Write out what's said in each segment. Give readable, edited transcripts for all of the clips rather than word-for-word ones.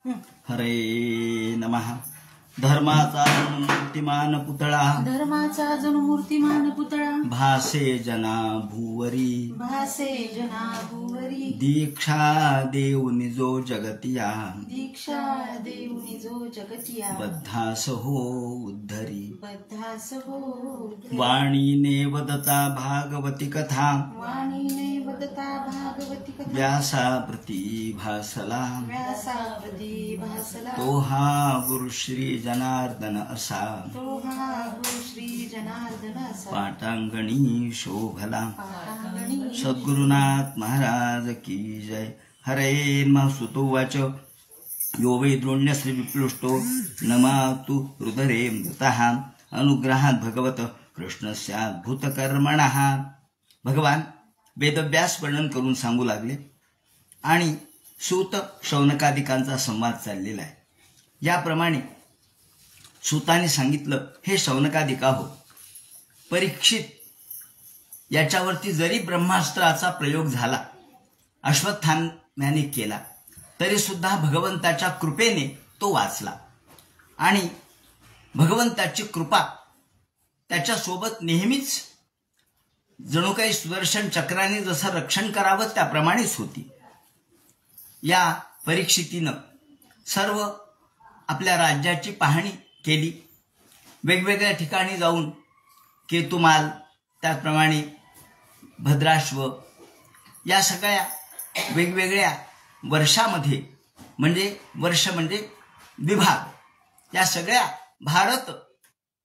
हरे नमः. धर्माचा मूर्तिमान पुतळा, धर्माचा जणू मूर्तिमान पुतळा, भासे जना भूवरी, भासे जना भुवरी. दीक्षा देऊनि जो जगतिया, दीक्षा देऊनि जो जगतिया, बद्धास हो उद्धरी. बद्धास हो वाणीने वदता भागवती कथा, वाणीने वदता भागवती कथा, व्यासाप्रती भासला, व्यासावधी भासला. तो हा गुरु श्री जनार्दन असा, तो हा गुरु श्री जनार्दन असा, पाटांगणी शोभला. पाटांगणी सद्गुरुनाथ महाराज की जय. हरे नमः. सुतोवाच यो वै द्रोण्यश्री विप्लुष्टो नमातु रुदरे मृतः, अनुग्रहात भगवत कृष्णस्याद्भुतकर्मणः. भगवान वेदव्यास वर्णन करून सांगू लागले आणि सूत शौनकादिकांचा संवाद चाललेला आहे. याप्रमाणे सूताने सांगितलं, हे शौनकादिका हो, परीक्षित याच्यावरती जरी ब्रह्मास्त्राचा प्रयोग झाला, अश्वत्थाम्याने केला, तरी सुद्धा भगवंताच्या कृपेने तो वाचला आणि भगवंताची कृपा त्याच्यासोबत नेहमीच जणू काही सुदर्शन चक्राने जसं रक्षण करावं त्याप्रमाणेच होती. या परीक्षितीनं सर्व आपल्या राज्याची पाहणी केली. वेगवेगळ्या ठिकाणी जाऊन केतुमाल, त्याचप्रमाणे भद्राश्व, या सगळ्या वेगवेगळ्या वर्षामध्ये, म्हणजे वर्ष म्हणजे विभाग, या सगळ्या भारत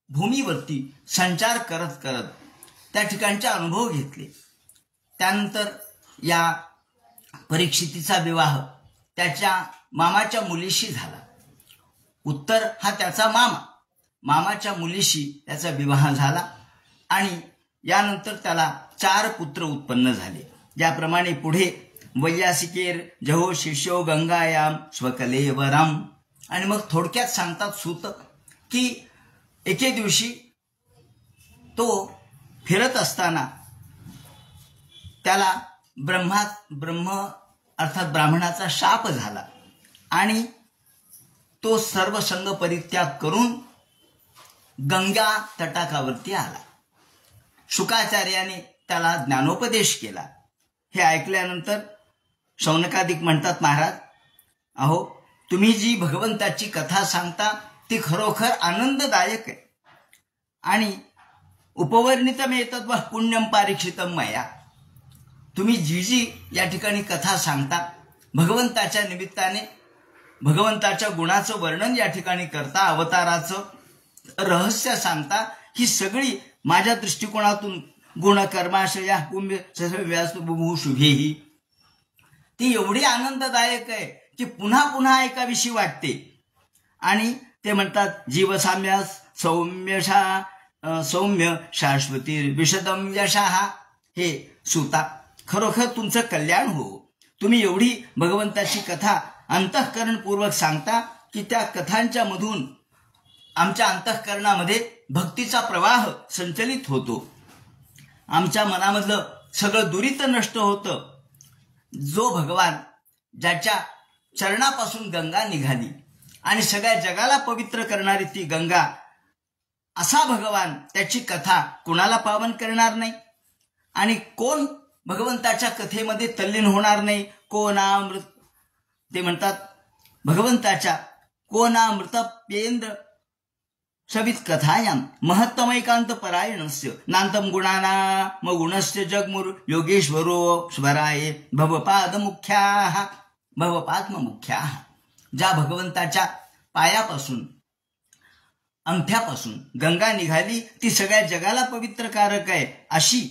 भूमीवरती संचार करत करत त्या ठिकाणचे अनुभव घेतले. त्यानंतर या परीक्षितीचा विवाह त्याच्या मामाच्या मुलीशी झाला. उत्तर हा त्याचा मामाच्या मुलीशी त्याचा विवाह झाला आणि यानंतर त्याला 4 पुत्र उत्पन्न झाले. ज्याप्रमाणे पुढे वैयासिकेर जहो शिष्यो गंगायाम स्वकलेवरम. आणि मग थोडक्यात सांगतात सूत की एके दिवशी तो फिरत असताना त्याला ब्रह्म अर्थात ब्राह्मणाचा शाप झाला आणि तो सर्व संग परित्याग करून गंगा तटाकावरती आला. शुकाचार्याने त्याला ज्ञानोपदेश केला. हे ऐकल्यानंतर शौनकादिक म्हणतात, महाराज अहो, तुम्ही जी भगवंताची कथा सांगता ती खरोखर आनंददायक आहे आणि उपवर्णितम एतद् वा पुण्यम पारीक्षितम मया. तुम्ही जी या ठिकाणी कथा सांगता, भगवंताच्या निमित्ताने भगवंताच्या गुणाचं वर्णन या ठिकाणी करता, अवताराचं रहस्य सांगता, ही सगळी माझ्या दृष्टिकोनातून गुणकर्माशया कुंभ व्यास बुभू शुभेही, ती एवढी आनंददायक आहे की पुन्हा पुन्हा ऐकाविषयी वाटते. आणि ते म्हणतात, जीवसाम्यास सौम्य शाश्वती विशदम यशः. हे सूता, खरोखर तुमचं कल्याण हो. तुम्ही एवढी भगवंताची कथा अंतःकरणपूर्वक सांगता की त्या कथांच्या मधून आमच्या अंतःकरणामध्ये भक्तीचा प्रवाह संचलित होतो. आमच्या मनामधलं सगळं दुरित नष्ट होतं. जो भगवान, ज्याच्या चरणापासून गंगा निघाली आणि सगळ्या जगाला पवित्र करणारी ती गंगा, असा भगवान, त्याची कथा कोणाला पावन करणार नाही आणि कोण भगवंताच्या कथेमध्ये तल्लीन होणार नाही. कोणामृत, ते म्हणतात भगवंताच्या कोणामृतप्येंद्र सवित कथायाम महत्तमैकांत परायणस्य नांतम गुणानाम गुणस्य जगमुर योगेश्वरो स्वराये भवपादमुख्याः भवपात्ममुख्याः. ज्या भगवंताच्या पायापासून, अंगठ्यापासून गंगा निघाली, ती सगळ्या जगाला पवित्र कारक आहे, अशी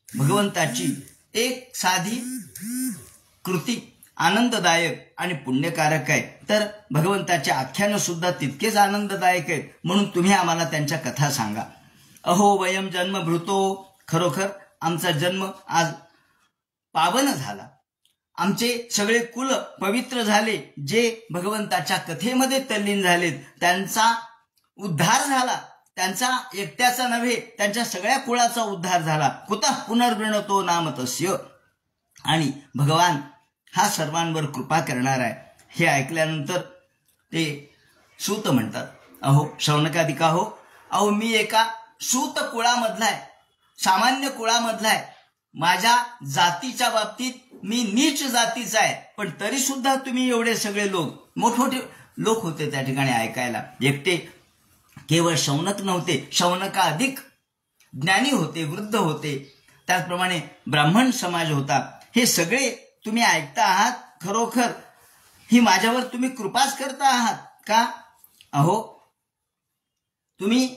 भगवंताची एक साधी कृती आनंददायक आणि पुण्यकारक आहे. तर भगवंताचे आख्यानं सुद्धा तितकेच आनंददायक आहेत. म्हणून तुम्ही आम्हाला त्यांच्या कथा सांगा. अहो वयम जन्मभृतो, खरोखर आमचा जन्म आज पावन झाला. आमचे सगळे कुल पवित्र झाले. जे भगवंताच्या कथेमध्ये तल्लीन झालेत त्यांचा उद्धार झाला. त्यांचा एकट्याचा नव्हे, त्यांच्या सगळ्या कुळाचा उद्धार झाला. कुतः पुनर्गणतो नाम तस्य. आणि भगवान हा सर्वांवर कृपा करणार आहे. हे ऐकल्यानंतर ते सूत म्हणतात, अहो शौनकादिका हो, अहो मी एका सूत कुळामधला आहे, सामान्य कुळामधला आहे. माझ्या जातीच्या बाबतीत मी नीच जातीचा आहे, पण तरी सुद्धा तुम्ही एवढे सगळे लोक, मोठमोठे लोक होते त्या ठिकाणी ऐकायला. एकटे केवळ शौनक नव्हते, शौनका अधिक ज्ञानी होते, वृद्ध होते, त्याचप्रमाणे ब्राह्मण समाज होता. हे सगळे तुम्ही ऐकता आहात. खरोखर ही माझ्यावर तुम्ही कृपाच करता आहात का? अहो तुम्ही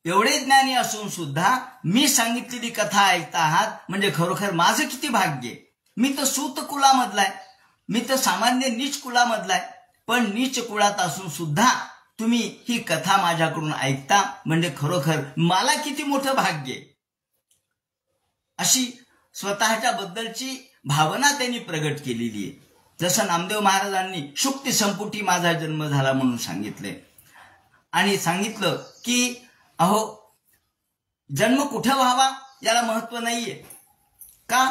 एवढे ज्ञानी असून सुद्धा मी सांगितलेली कथा ऐकता आहात, म्हणजे खरोखर माझं किती भाग्य. मी तर सूत कुळामधला आहे, मी तर सामान्य नीच कुळामधला आहे, पण नीच कुळात असून सुद्धा तुम्ही ही कथा माझ्याकडून ऐकता, म्हणजे खरोखर मला किती मोठं भाग्य. अशी स्वतःच्या बद्दलची भावना त्यांनी प्रगट केलेली आहे. जसं नामदेव महाराजांनी शुक्ती संपुटी माझा जन्म झाला म्हणून सांगितले, आणि सांगितलं की अहो जन्म कुठं व्हावा याला महत्व नाहीये का?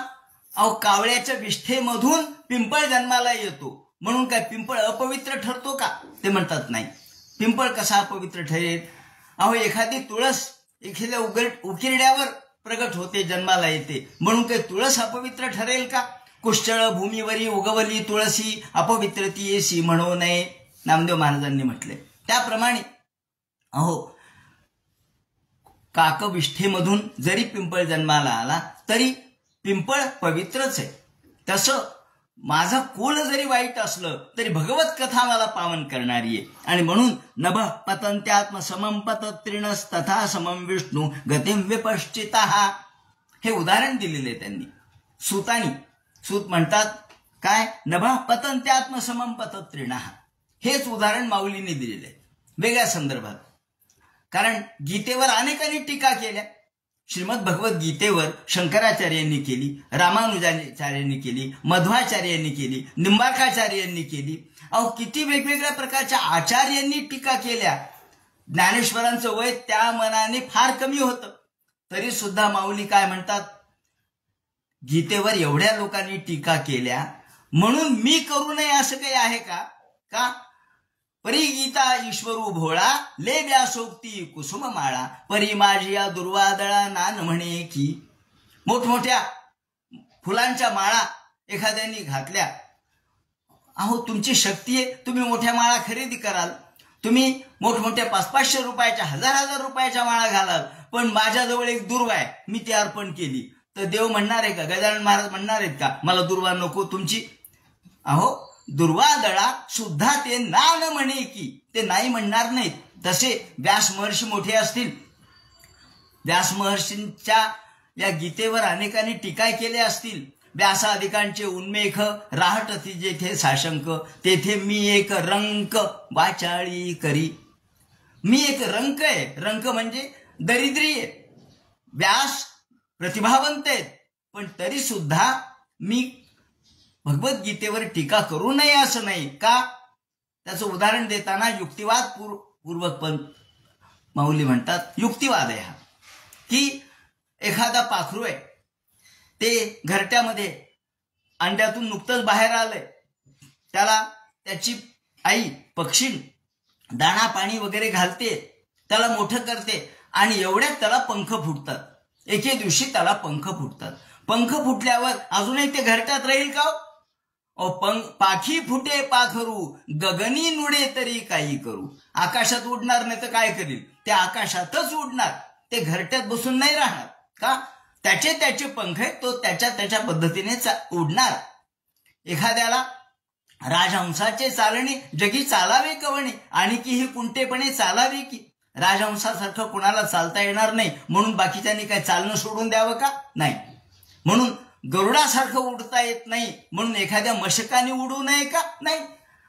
अहो कावळ्याच्या विष्ठेमधून पिंपळ जन्माला येतो म्हणून काय पिंपळ अपवित्र ठरतो का? ते म्हणतात नाही. पिंपळ कसा अपवित्र ठरेल? अहो एखादी तुळस एखाद्या उकिरड्यावर प्रगट होते, जन्माला येते, म्हणून काही तुळस अपवित्र ठरेल का? कुष्ठळ भूमीवरी उगवली तुळसी अपवित्र ती येसी म्हणू नये, नामदेव महाराजांनी म्हटले. त्याप्रमाणे अहो काकविष्ठेमधून जरी पिंपळ जन्माला आला तरी पिंपळ पवित्रच आहे. तसं माझं कुल जरी वाईट असलं तरी भगवत कथा मला पावन करणारी आहे. आणि म्हणून नभ पतंत्यात्म समम पतत्रिणस तथा समम विष्णू गतिम विपश्चितः, हे उदाहरण दिलेले त्यांनी सूतानी. सूत म्हणतात काय? नभ पतंत्यात्म समम पतत्रिणः, हेच उदाहरण माऊलीने दिलेले वेगळ्या संदर्भात. कारण गीतेवर अनेकांनी टीका केल्या. श्रीमद भगवत गीतेवर शंकराचार्यांनी केली, रामानुजाचार्यांनी केली, मध्वाचार्यांनी केली, निंबार्काचार्यांनी केली. अहो किती वेगवेगळ्या प्रकारच्या आचार्यांनी टीका केल्या. ज्ञानेश्वरांचं वय त्या मनाने फार कमी होतं, तरी सुद्धा माऊली काय म्हणतात? गीतेवर एवढ्या लोकांनी टीका केल्या म्हणून मी करू नये असं काही आहे का? का? परी गीता ईश्वरू भोळा ले व्यासोक्ती कुसुम माळा, परी माझी या दुर्वादळा नान म्हणे की. मोठमोठ्या फुलांच्या माळा एखाद्याने घातल्या. अहो तुमची शक्ती आहे, तुम्ही मोठ्या माळा खरेदी कराल, तुम्ही मोठमोठ्या 500-500 रुपयाच्या 1000-1000 रुपयाच्या माळा घालाल, पण माझ्याजवळ एक दुर्वा आहे, मी ती अर्पण केली, तर देव म्हणणार आहे का? गजानन महाराज म्हणणार आहेत का मला दुर्वा नको तुमची? अहो दुर्वादळा सुद्धा ते ना न म्हणे की, ते नाही म्हणणार नाहीत. तसे व्यास महर्षी मोठे असतील, व्यास महर्षींच्या या गीतेवर अनेकांनी टीका केल्या असतील. व्यासादिकांचे उन्मेख राहटती जेथे साशंक, तेथे मी एक रंक वाचाळी करी. मी एक रंक आहे, रंक म्हणजे दरिद्री आहे. व्यास प्रतिभावंत आहेत, पण तरी सुद्धा मी भगवद्गीतेवर टीका करू नये असं नाही का? त्याचं उदाहरण देताना युक्तिवाद पूर्वक पण माऊली म्हणतात, युक्तिवाद आहे हा, की एखादा पाखरू आहे, ते घरट्यामध्ये अंड्यातून नुकतंच बाहेर आलंय, त्याला त्याची आई पक्षी दाणा पाणी वगैरे घालते, त्याला मोठं करते, आणि एवढ्यात त्याला पंख फुटतात. एके दिवशी त्याला पंख फुटतात. पंख फुटल्यावर अजूनही ते घरट्यात राहील का? पाखी फुटे पाखरू गगनी नुडे तरी काही करू. आकाशात उडणार नाही तर काय करील? ते आकाशातच उडणार, ते घरट्यात बसून नाही राहणार का? त्याचे पंख आहेत, तो त्याच्या पद्धतीने उडणार. एखाद्याला राजहंसाचे चालणे जगी चालावे कवणे, आणि की ही कुंटेपणे चालावे की. राजहंसासारखं कुणाला चालता येणार नाही म्हणून बाकीच्यांनी काय चालणं सोडून द्यावं का? नाही. म्हणून गरुडासारखं उडता येत नाही म्हणून एखाद्या मशकाने उडू नये का? नाही.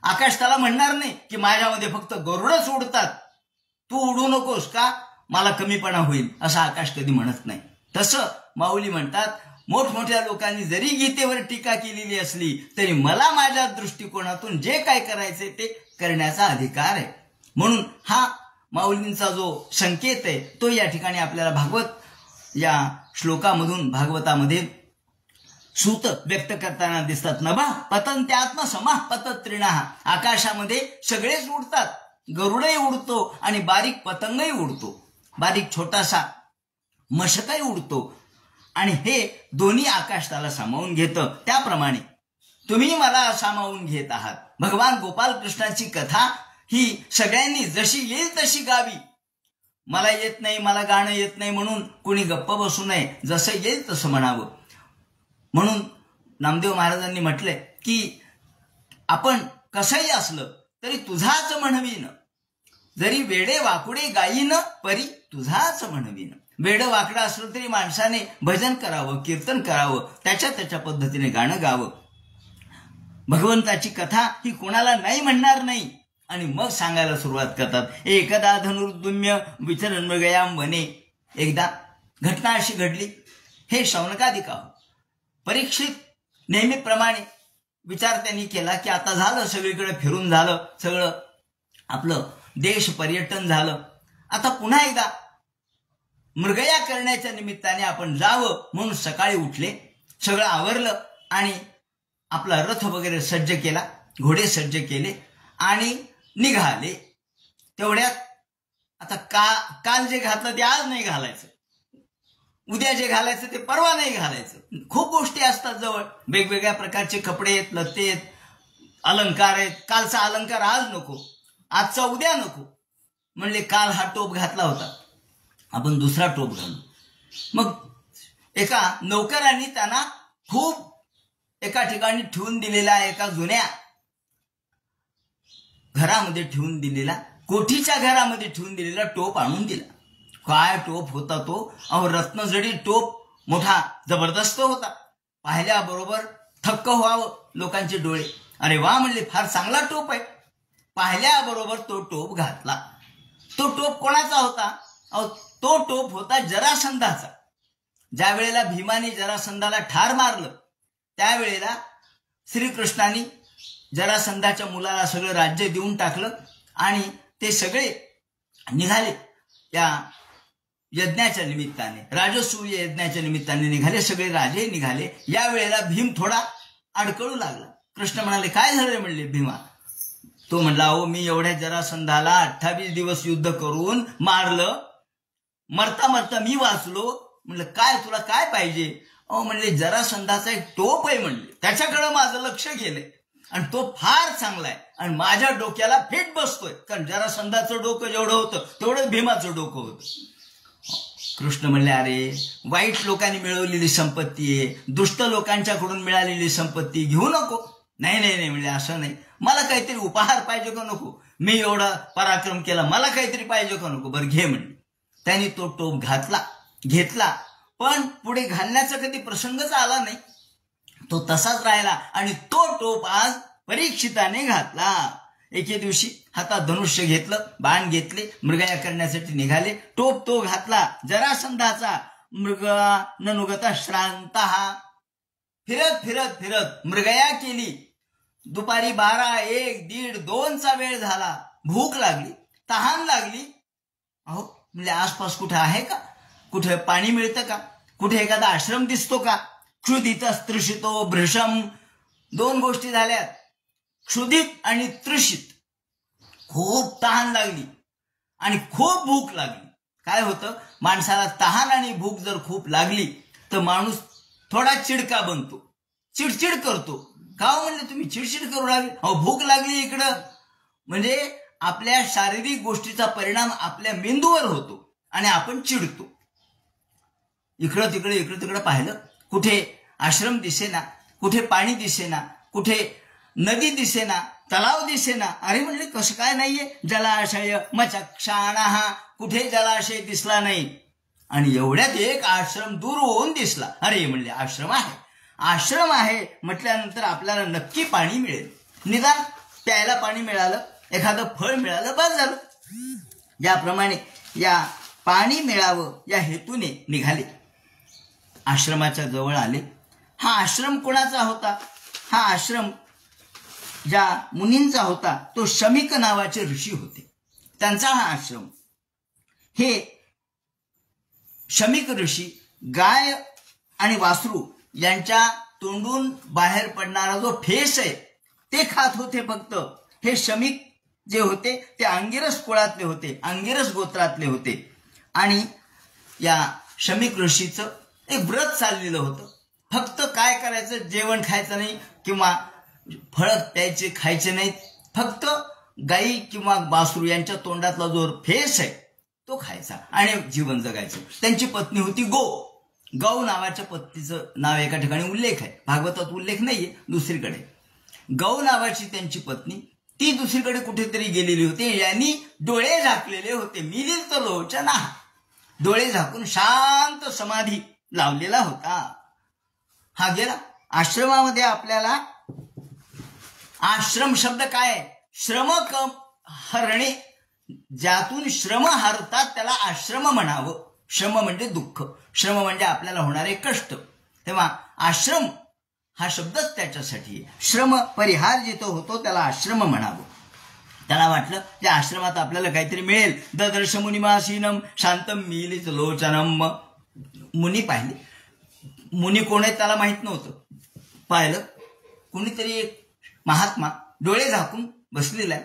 आकाश त्याला म्हणणार नाही की माझ्यामध्ये फक्त गरुडच उडतात, तू उडू नकोस का, मला कमीपणा होईल, असं आकाश कधी म्हणत नाही. तसं माऊली म्हणतात, मोठमोठ्या लोकांनी जरी गीतेवर टीका केलेली असली तरी मला माझ्या दृष्टिकोनातून जे काय करायचे ते करण्याचा अधिकार आहे. म्हणून हा माऊलींचा जो संकेत आहे तो या ठिकाणी आपल्याला भागवत या श्लोकामधून भागवतामध्ये सूत व्यक्त करताना दिसतात. नभा पतंत्यात्म समाह पतत्रिणाः. आकाशामध्ये सगळेच उडतात, गरुडही उडतो आणि बारीक पतंगही उडतो, बारीक छोटासा मशकही उडतो आणि हे दोन्ही आकाश त्याला सामावून घेतं. त्याप्रमाणे तुम्ही मला सामावून घेत आहात. भगवान गोपालकृष्णाची कथा ही सगळ्यांनी जशी येईल तशी गावी. मला येत नाही, मला गाणं येत नाही म्हणून कुणी गप्प बसू नये, जसं येईल तसं म्हणावं. म्हणून नामदेव महाराजांनी म्हटलंय की आपण कसंही असलं तरी तुझाच म्हणवीन, जरी वेडे वाकुडे गायीन परी तुझाच म्हणवीन. वेडं वाकडं असलं तरी माणसाने भजन करावं, कीर्तन करावं, त्याच्या पद्धतीने गाणं गावं. भगवंताची कथा ही कोणाला नाही म्हणणार नाही. आणि मग सांगायला सुरुवात करतात. एकदा धनुर्दुम्य विचरण मृगयाम वने. एकदा घटना अशी घडली. हे शौनकादिका परीक्षित नेहमीप्रमाणे विचार त्यांनी केला की आता झालं, सगळीकडे फिरून झालं, सगळं आपलं देश पर्यटन झालं, आता पुन्हा एकदा मृगया करण्याच्या निमित्ताने आपण जावं. म्हणून सकाळी उठले, सगळं आवरलं आणि आपला रथ वगैरे सज्ज केला, घोडे सज्ज केले आणि निघाले. तेवढ्यात आता काल जे घातलं ते आज नाही घालायचं, उद्या जे घालायचं ते परवा नाही घालायचं. खूप गोष्टी असतात जवळ, वेगवेगळ्या प्रकारचे कपडे आहेत, लत्ते आहेत, अलंकार आहेत. कालचा अलंकार आज नको, आजचा उद्या नको. म्हणले काल हा टोप घातला होता, आपण दुसरा टोप घालू. मग एका नौकरांनी त्यांना खूप एका ठिकाणी ठेवून दिलेला, एका जुन्या घरामध्ये ठेवून दिलेला, कोठीच्या घरामध्ये ठेवून दिलेला टोप आणून दिला. काय टोप होता तो! अहो रत्नजडी टोप, मोठा जबरदस्त होता. पाहिल्याबरोबर थक्क व्हावं लोकांचे डोळे. अरे वा म्हणले, फार चांगला टोप आहे. पाहिल्याबरोबर तो टोप घातला. तो टोप कोणाचा होता? अहो तो टोप होता जरासंधाचा. ज्या वेळेला भीमाने जरासंधाला ठार मारलं त्यावेळेला श्रीकृष्णाने जरासंधाच्या मुलाला सगळं राज्य देऊन टाकलं आणि ते सगळे निघाले या यज्ञाच्या निमित्ताने, राजसूय यज्ञाच्या निमित्ताने निघाले, सगळे राजे निघाले. या वेळेला भीम थोडा अडकळू लागला. कृष्ण म्हणाले काय झालं म्हणले भीमा. तो म्हणला अहो मी एवढ्या जरासंधाला 28 दिवस युद्ध करून मारलं, मरता मरता मी वाचलो. म्हणलं काय तुला काय पाहिजे? अहो म्हणले जरासंधाचा एक टोप आहे म्हणले, त्याच्याकडे माझं लक्ष गेलंय आणि तो फार चांगला आहे आणि माझ्या डोक्याला फिट बसतोय. कारण जरासंधाचं डोकं जेवढं होतं तेवढं भीमाचं डोकं होतं. कृष्ण म्हणले अरे वाईट लोकांनी मिळवलेली संपत्ती आहे, दुष्ट लोकांच्याकडून मिळालेली संपत्ती घेऊ नको. नाही नाही नाही म्हणले असं नाही, मला काहीतरी उपहार पाहिजे का नको? मी एवढा पराक्रम केला, मला काहीतरी पाहिजे का नको? बरं घे म्हणले. त्यांनी तो टोप घेतला पण पुढे घालण्याचा कधी प्रसंगच आला नाही. तो तसाच राहिला आणि तो टोप आज परीक्षिताने घातला. एके दिवशी हातात धनुष्य घेतलं, बाण घेतले, मृगया करण्यासाठी निघाले. टोप तो घातला जरासंधाचा. मृगा ननुगता श्रांत. फिरत फिरत फिरत मृगया केली. दुपारी 12, 1, 1:30, 2चा वेळ झाला. भूक लागली, तहान लागली. अहो म्हणजे आसपास कुठे आहे का, कुठे पाणी मिळतं का, कुठे एखादा आश्रम दिसतो का? क्षुधित तृषितो भृशम. 2 गोष्टी झाल्यात, क्षुधित आणि तृषित. खूप तहान लागली आणि खूप भूक लागली. काय होतं, माणसाला तहान आणि भूक जर खूप लागली तर माणूस थोडा चिडका बनतो, चिडचिड करतो. का म्हणले तुम्ही चिडचिड करू लागले? अहो भूक लागली इकडं. म्हणजे आपल्या शारीरिक गोष्टीचा परिणाम आपल्या मेंदूवर होतो आणि आपण चिडतो. इकडं तिकडं पाहिलं, कुठे आश्रम दिसेना, कुठे पाणी दिसेना, कुठे नदी दिसेना, तलाव दिसेना. अरे म्हणले कसं काय नाहीये? जलाशय मचक्षाणः. कुठे जलाशय दिसला नाही आणि एवढ्यात एक आश्रम दूर होऊन दिसला. अरे म्हणले आश्रम आहे म्हटल्यानंतर आपल्याला नक्की पाणी मिळेल, निदान प्यायला पाणी मिळालं, एखादं फळ मिळालं, बस झालं. याप्रमाणे या पाणी मिळावं या हेतूने निघाले. आश्रमाच्या जवळ आले. हा आश्रम कोणाचा होता? हा आश्रम ज्या मुनींचा होता तो शमिक नावाचे ऋषी होते, त्यांचा हा आश्रम. हे शमिक ऋषी गाय आणि वासरू यांच्या तोंडून बाहेर पडणारा जो फेस आहे ते खात होते फक्त. हे शमीक जे होते ते अंगिरस कुळातले होते, अंगिरस गोत्रातले होते. आणि या शमीक ऋषीचं एक व्रत चाललेलं होतं. फक्त काय करायचं, जेवण खायचं नाही किंवा फळ प्यायचे खायचे नाहीत, फक्त गाई किंवा वासरू यांच्या तोंडातला जो फेस आहे तो खायचा आणि जीवन जगायचं. त्यांची पत्नी होती गौ नावाच्या पत्नीचं नाव एका ठिकाणी उल्लेख आहे, भागवतात उल्लेख नाहीये. दुसरीकडे गौ नावाची त्यांची पत्नी, ती दुसरीकडे कुठेतरी गेलेली होती. यांनी डोळे झाकलेले होते, मिलित लोचना, डोळे झाकून शांत समाधी लावलेला होता. हा गेला. आश्रमामध्ये आपल्याला आश्रम शब्द काय, श्रम हरणे, ज्यातून श्रम हरतात त्याला आश्रम म्हणावं. श्रम म्हणजे दुःख, श्रम म्हणजे आपल्याला होणारे कष्ट. तेव्हा आश्रम हा शब्दच त्याच्यासाठी आहे. श्रम परिहार जिथं होतो त्याला आश्रम म्हणावं. त्याला वाटलं त्या आश्रमात आपल्याला काहीतरी मिळेल. ददर्श मुनिमासीनम शांतम मिलित लोचनम. मुनी पाहिले, मुनी कोण आहे त्याला माहित नव्हतं. पाहिलं कुणीतरी एक महात्मा डोळे झाकून बसलेला आहे.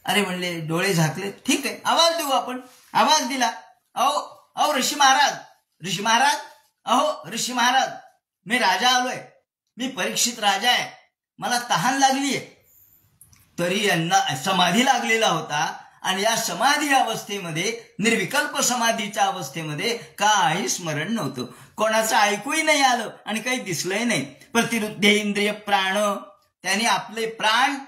अरे म्हणले डोळे झाकले, ठीक आहे आवाज देऊ आपण. आवाज दिला, अहो ऋषी महाराज, ऋषी महाराज, अहो ऋषी महाराज, मी राजा आलोय, मी परीक्षित राजा आहे, मला तहान लागलीय. तरी यांना समाधी लागलेला होता आणि या समाधी अवस्थेमध्ये, निर्विकल्प समाधीच्या अवस्थेमध्ये काही स्मरण नव्हतं, कोणाचं ऐकूही नाही आलं आणि काही दिसलंही नाही. प्रतिरुद्धे इंद्रिय प्राण, त्यांनी आपले प्राण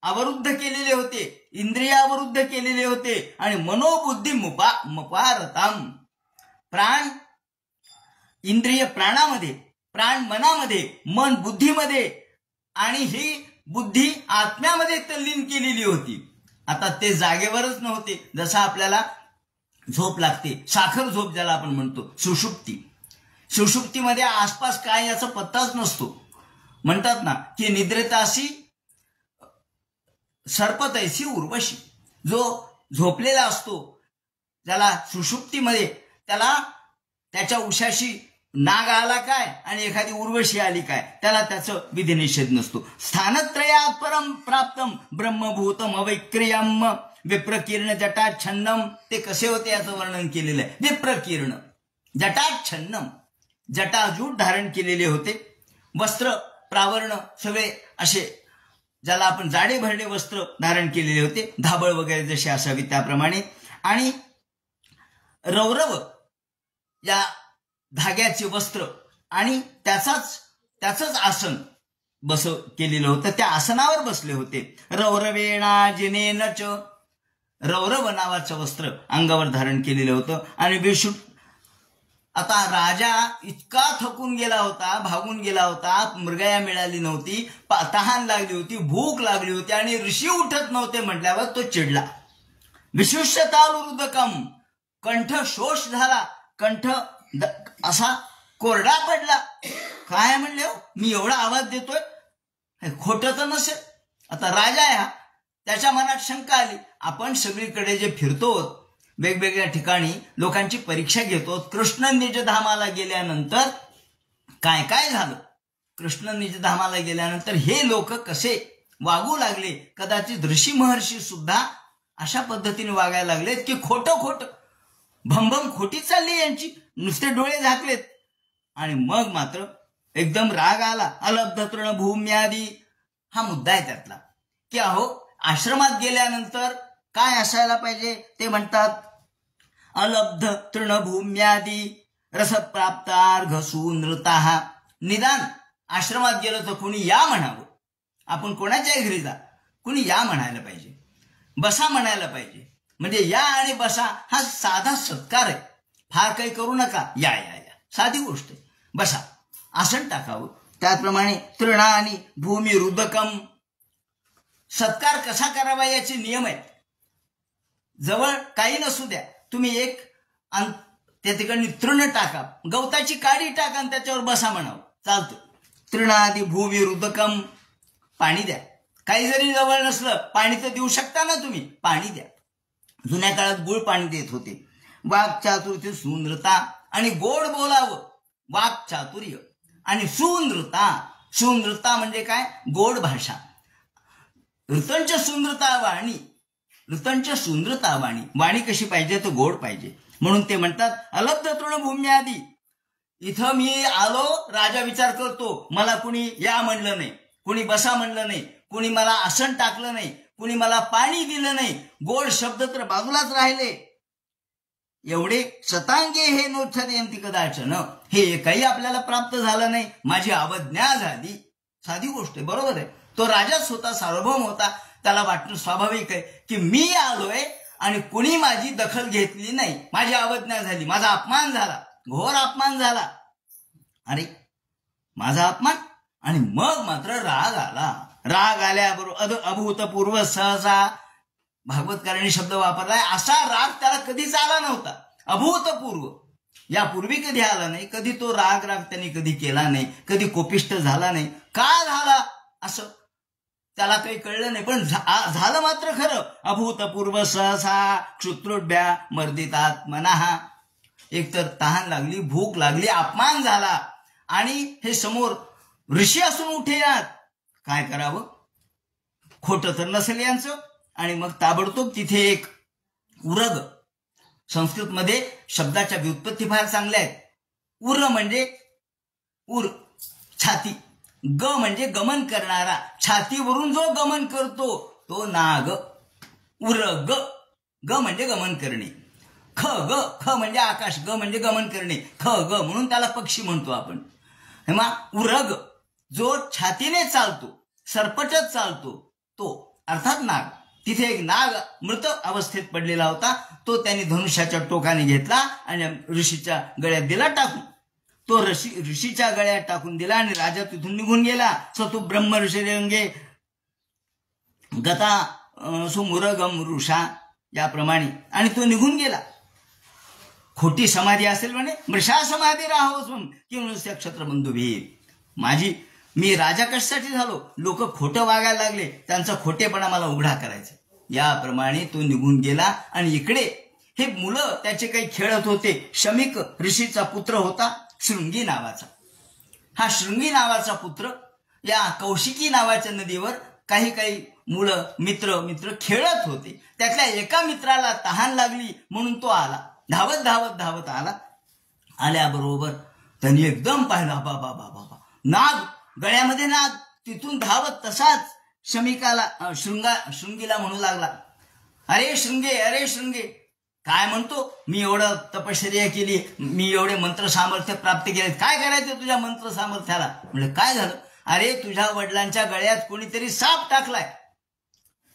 अवरुद्ध केलेले होते, इंद्रिय अवरुद्ध केलेले होते आणि मनोबुद्धी मुपारताम. प्राण इंद्रिय प्राणामध्ये, प्राण मनामध्ये, मन बुद्धीमध्ये आणि ही बुद्धी आत्म्यामध्ये तल्लीन केलेली होती. आता ते जागेवरच नव्हते. जसं आपल्याला झोप लागते, साखर झोप ज्याला आपण म्हणतो, सुषुप्ती. सुषुप्तीमध्ये आसपास काय याचा पत्ताच नसतो. म्हणतात ना की निद्रेतासी सर्पतैसी उर्वशी. जो झोपलेला असतो ज्याला सुषुप्तीमध्ये, त्याला त्याच्या उशाशी नाग आला काय आणि एखादी उर्वशी आली काय, त्याला त्याचं विधिनिषेध नसतो. स्थानत्रयात परम प्राप्तम ब्रह्मभूतम अवैक्रियम विप्रकीर्ण जटाच्छन्नम. ते कसे होते याचं वर्णन केलेलं आहे. विप्रकीर्ण जटाच्छन्नम, जटाजूट धारण केलेले होते, वस्त्र प्रावर्ण सगळे असे ज्याला आपण जाडे भरडे वस्त्र धारण केलेले होते, धाबळ वगैरे जसे असावी त्याप्रमाणे. आणि रौरव या धाग्याचे वस्त्र आणि त्याचंच आसन केलेलं होतं, त्या आसनावर बसले होते. रौरवेणा जिनेनच, रौरव नावाचं वस्त्र अंगावर धारण केलेलं होतं. आणि विशुद्ध, आता राजा इतका थकून गेला होता, भागून गेला होता, मृगया मिळाली नव्हती, तहान लागली होती, भूक लागली होती आणि ऋषी उठत नव्हते म्हटल्यावर तो चिडला. विशुष्यतालुरुदकम, कंठ शोष झाला, कंठ असा कोरडा पडला. काय म्हणले हो, मी एवढा आवाज देतोय, खोटं तर नसेल. आता राजा आहे हा, त्याच्या मनात शंका आली. आपण सगळीकडे जे फिरतो, वेगवेगळ्या ठिकाणी लोकांची परीक्षा घेतो, कृष्ण निजधामाला गेल्यानंतर काय काय झालं, कृष्ण निजधामाला गेल्यानंतर हे लोक कसे वागू लागले, कदाचित ऋषी महर्षी सुद्धा अशा पद्धतीने वागायला लागलेत की खोटं भंभम खोटी चालली यांची, नुसते डोळे झाकलेत. आणि मग मात्र एकदम राग आला. अलब्ध तृणभूम्यादी हा मुद्दा आहे त्यातला, की अहो आश्रमात गेल्यानंतर काय असायला पाहिजे. ते म्हणतात अलब्ध तृणभूम्यादी रसप्राप्तार्घसू नृता. निदान आश्रमात गेलं तर कोणी या म्हणावं, आपण कोणाच्याही घरी जा, कोणी या म्हणायला पाहिजे, बसा म्हणायला पाहिजे. म्हणजे या आणि बसा हा साधा सत्कार आहे, फार काही करू नका, या या या, साधी गोष्ट आहे, बसा, आसन टाकावं. त्याचप्रमाणे तृणा आणि भूमी रुदकम, सत्कार कसा करावा याचे नियम आहेत. जवळ काही नसू द्या, तुम्ही एक त्या ठिकाणी तृण टाका, गवताची काडी टाका आणि त्याच्यावर बसा म्हणावं, चालतं. तृणादी भूमी रुदकम, पाणी द्या. काही जरी जवळ नसलं, पाणी तर देऊ शकता ना तुम्ही, पाणी द्या. जुन्या काळात गुळ पाणी देत होते. वाक् चातुर्य सुंदरता, आणि गोड बोलावं, वाक् चातुर्य आणि सुंदरता, सुनृता म्हणजे काय? गोड भाषा. ऋतंच सुंदरता वाणी, ऋतंच सुंदरता वाणी. वाणी कशी पाहिजे? तर गोड पाहिजे. म्हणून ते म्हणतात अलब्ध तृणभूमी आदी. इथं मी आलो, राजा विचार करतो, मला कुणी या म्हणलं नाही, कुणी बसा म्हणलं नाही, कुणी मला आसन टाकलं नाही, कुणी मला पाणी दिलं नाही, गोड शब्द तर बाजूलाच राहिले. एवढे शतांगे हे नोच्छदयंती कदाचन, हे काही आपल्याला प्राप्त झालं नाही. माझी अवज्ञा झाली. साधी गोष्ट आहे, बरोबर आहे. तो राजाच होता, सार्वभौम होता. त्याला वाटणं स्वाभाविक आहे की मी आलोय आणि कुणी माझी दखल घेतली नाही, माझी अवज्ञा झाली, माझा अपमान झाला, घोर अपमान झाला. अरे माझा अपमान. आणि मग मात्र राग आला. राग आल्याबरोबर अभूतपूर्व सहसा, भागवतकारांनी शब्द वापरलाय, असा राग त्याला कधीच आला नव्हता. अभूतपूर्व, यापूर्वी कधी आला नाही. कधी तो राग त्यांनी कधी केला नाही, कधी कोपिष्ट झाला नाही. का झाला असं त्याला काही कळलं नाही, पण झालं मात्र खरं. अभूतपूर्व सहसा क्षुत्रोड्या मर्दितात मनाहा. एकतर तहान लागली, भूक लागली, अपमान झाला, आणि हे समोर ऋषी असून उठे यात. काय करावं? खोटं तर नसेल यांचं. आणि मग ताबडतोब तिथे एक उरग, संस्कृतमध्ये शब्दाच्या व्युत्पत्ती फार चांगल्या आहेत. उर म्हणजे उर, छाती. ग म्हणजे गमन करणारा, छातीवरून जो गमन करतो तो नाग. उरग, ग म्हणजे गमन करणे. ख ग, ख म्हणजे आकाश, ग म्हणजे गमन करणे, ख ग म्हणून त्याला पक्षी म्हणतो आपण. उरग जो छातीने चालतो, सरपटत चालतो, तो अर्थात नाग. तिथे एक नाग मृत अवस्थेत पडलेला होता. तो त्यांनी धनुष्याच्या टोकाने घेतला आणि ऋषीच्या गळ्यात दिला टाकून. तो ऋषीच्या गळ्यात टाकून दिला आणि राजा तिथून निघून गेला. सतु ब्रह्म ऋषिरंगे गता सुमुरगम ऋषा, याप्रमाणे. आणि तो निघून गेला. खोटी समाधी असेल म्हणे, मृषा समाधी राहोसून किंवा क्षत्रबंधू भी. मी राजा कशासाठी झालो? लोक खोटं वागायला लागले, त्यांचा खोटेपणा मला उघडा करायचा. याप्रमाणे तो निघून गेला. आणि इकडे हे मुलं त्याचे काही खेळत होते. शमिक ऋषीचा पुत्र होता शृंगी नावाचा. हा शृंगी नावाचा पुत्र या कौशिकी नावाच्या नदीवर काही काही मुलं मित्र खेळत होते. त्यातल्या एका मित्राला तहान लागली म्हणून तो आला, धावत धावत धावत आला. आल्याबरोबर त्यांनी एकदम पाहिला, बाबा बाबा बाबा, नाग, गळ्यामध्ये नाग. तिथून धावत तसाच शमिकाला शृंगीला म्हणू लागला, अरे शृंगे. काय म्हणतो? मी एवढं तपश्चर्या केली, मी एवढे मंत्र सामर्थ्य प्राप्त केले, काय करायचं तुझ्या मंत्र सामर्थ्याला? म्हणजे काय झालं? अरे तुझ्या वडिलांच्या गळ्यात कोणीतरी साप टाकलाय,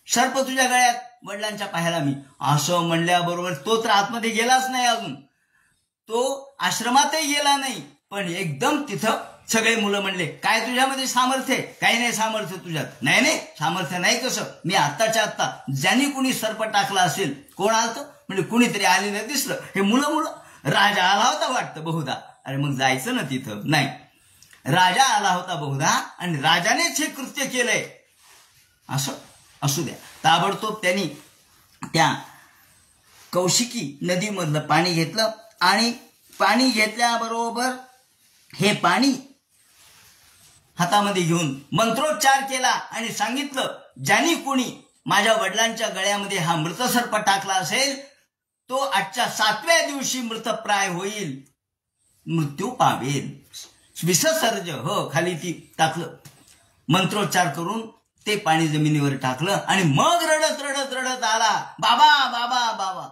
सर्प तुझ्या गळ्यात, वडिलांच्या पायाला मी. असं म्हणल्याबरोबर तो तर आतमध्ये गेलाच नाही अजून, तो आश्रमातही गेला नाही. पण एकदम तिथं सगळे मुलं म्हणले, काय तुझ्यामध्ये सामर्थ्य आहे? काही नाही सामर्थ्य तुझ्यात. नाही सामर्थ्य नाही. कसं? मी आत्ताच्या आत्ता ज्यांनी कुणी सर्प टाकला असेल, कोण आलतं? म्हणजे कुणीतरी आलेलं दिसलं. हे मुलं राजा आला होता वाटतं बहुधा. अरे मग जायचं ना तिथं. नाही, राजा आला होता बहुधा आणि राजानेच हे कृत्य केलंय. असं असू द्या. ताबडतोब त्यांनी त्या कौशिकी नदीमधलं पाणी घेतलं आणि पाणी घेतल्याबरोबर हे पाणी हातामध्ये घेऊन मंत्रोच्चार केला आणि सांगितलं, ज्यांनी कोणी माझ्या वडिलांच्या गळ्यामध्ये हा मृतसर्प टाकला असेल तो आजच्या 7व्या दिवशी मृतप्राय होईल, मृत्यू पावेल. विसर्ज खाली ती टाकलं, मंत्रोच्चार करून ते पाणी जमिनीवर टाकलं आणि मग रडत रडत रडत आला, बाबा बाबा बाबा.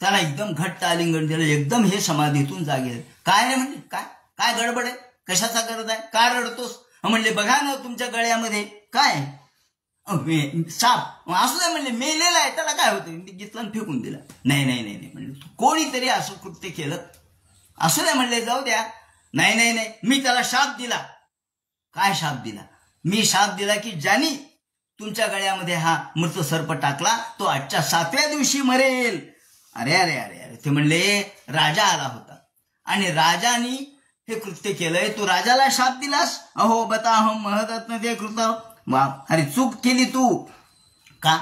त्याला एकदम घट्ट आलिंगन दिलं. एकदम हे समाधीतून जागे. काय नाही म्हणजे काय काय गडबड आहे? कशाचा गरज आहे? का रडतोस? म्हणले बघा ना तुमच्या गळ्यामध्ये काय साप. असू द्या म्हणले, मेलेला आहे, त्याला काय होतं? घेतलं आणि फेकून दिला. नाही म्हणले, कोणीतरी असं कृत्य केलं. असू द्या म्हणले, जाऊ द्या. नाही मी त्याला शाप दिला. काय शाप दिला? मी शाप दिला की ज्यांनी तुमच्या गळ्यामध्ये हा मृत सर्प टाकला तो आजच्या 7व्या दिवशी मरेल. अरे अरे अरे अरे. ते म्हणले राजा आला होता आणि राजानी हे कृत्य केलंय, तू राजाला शाप दिलास? अहो बताहम महदत्न ते कृत. अरे चूक केली तू. का?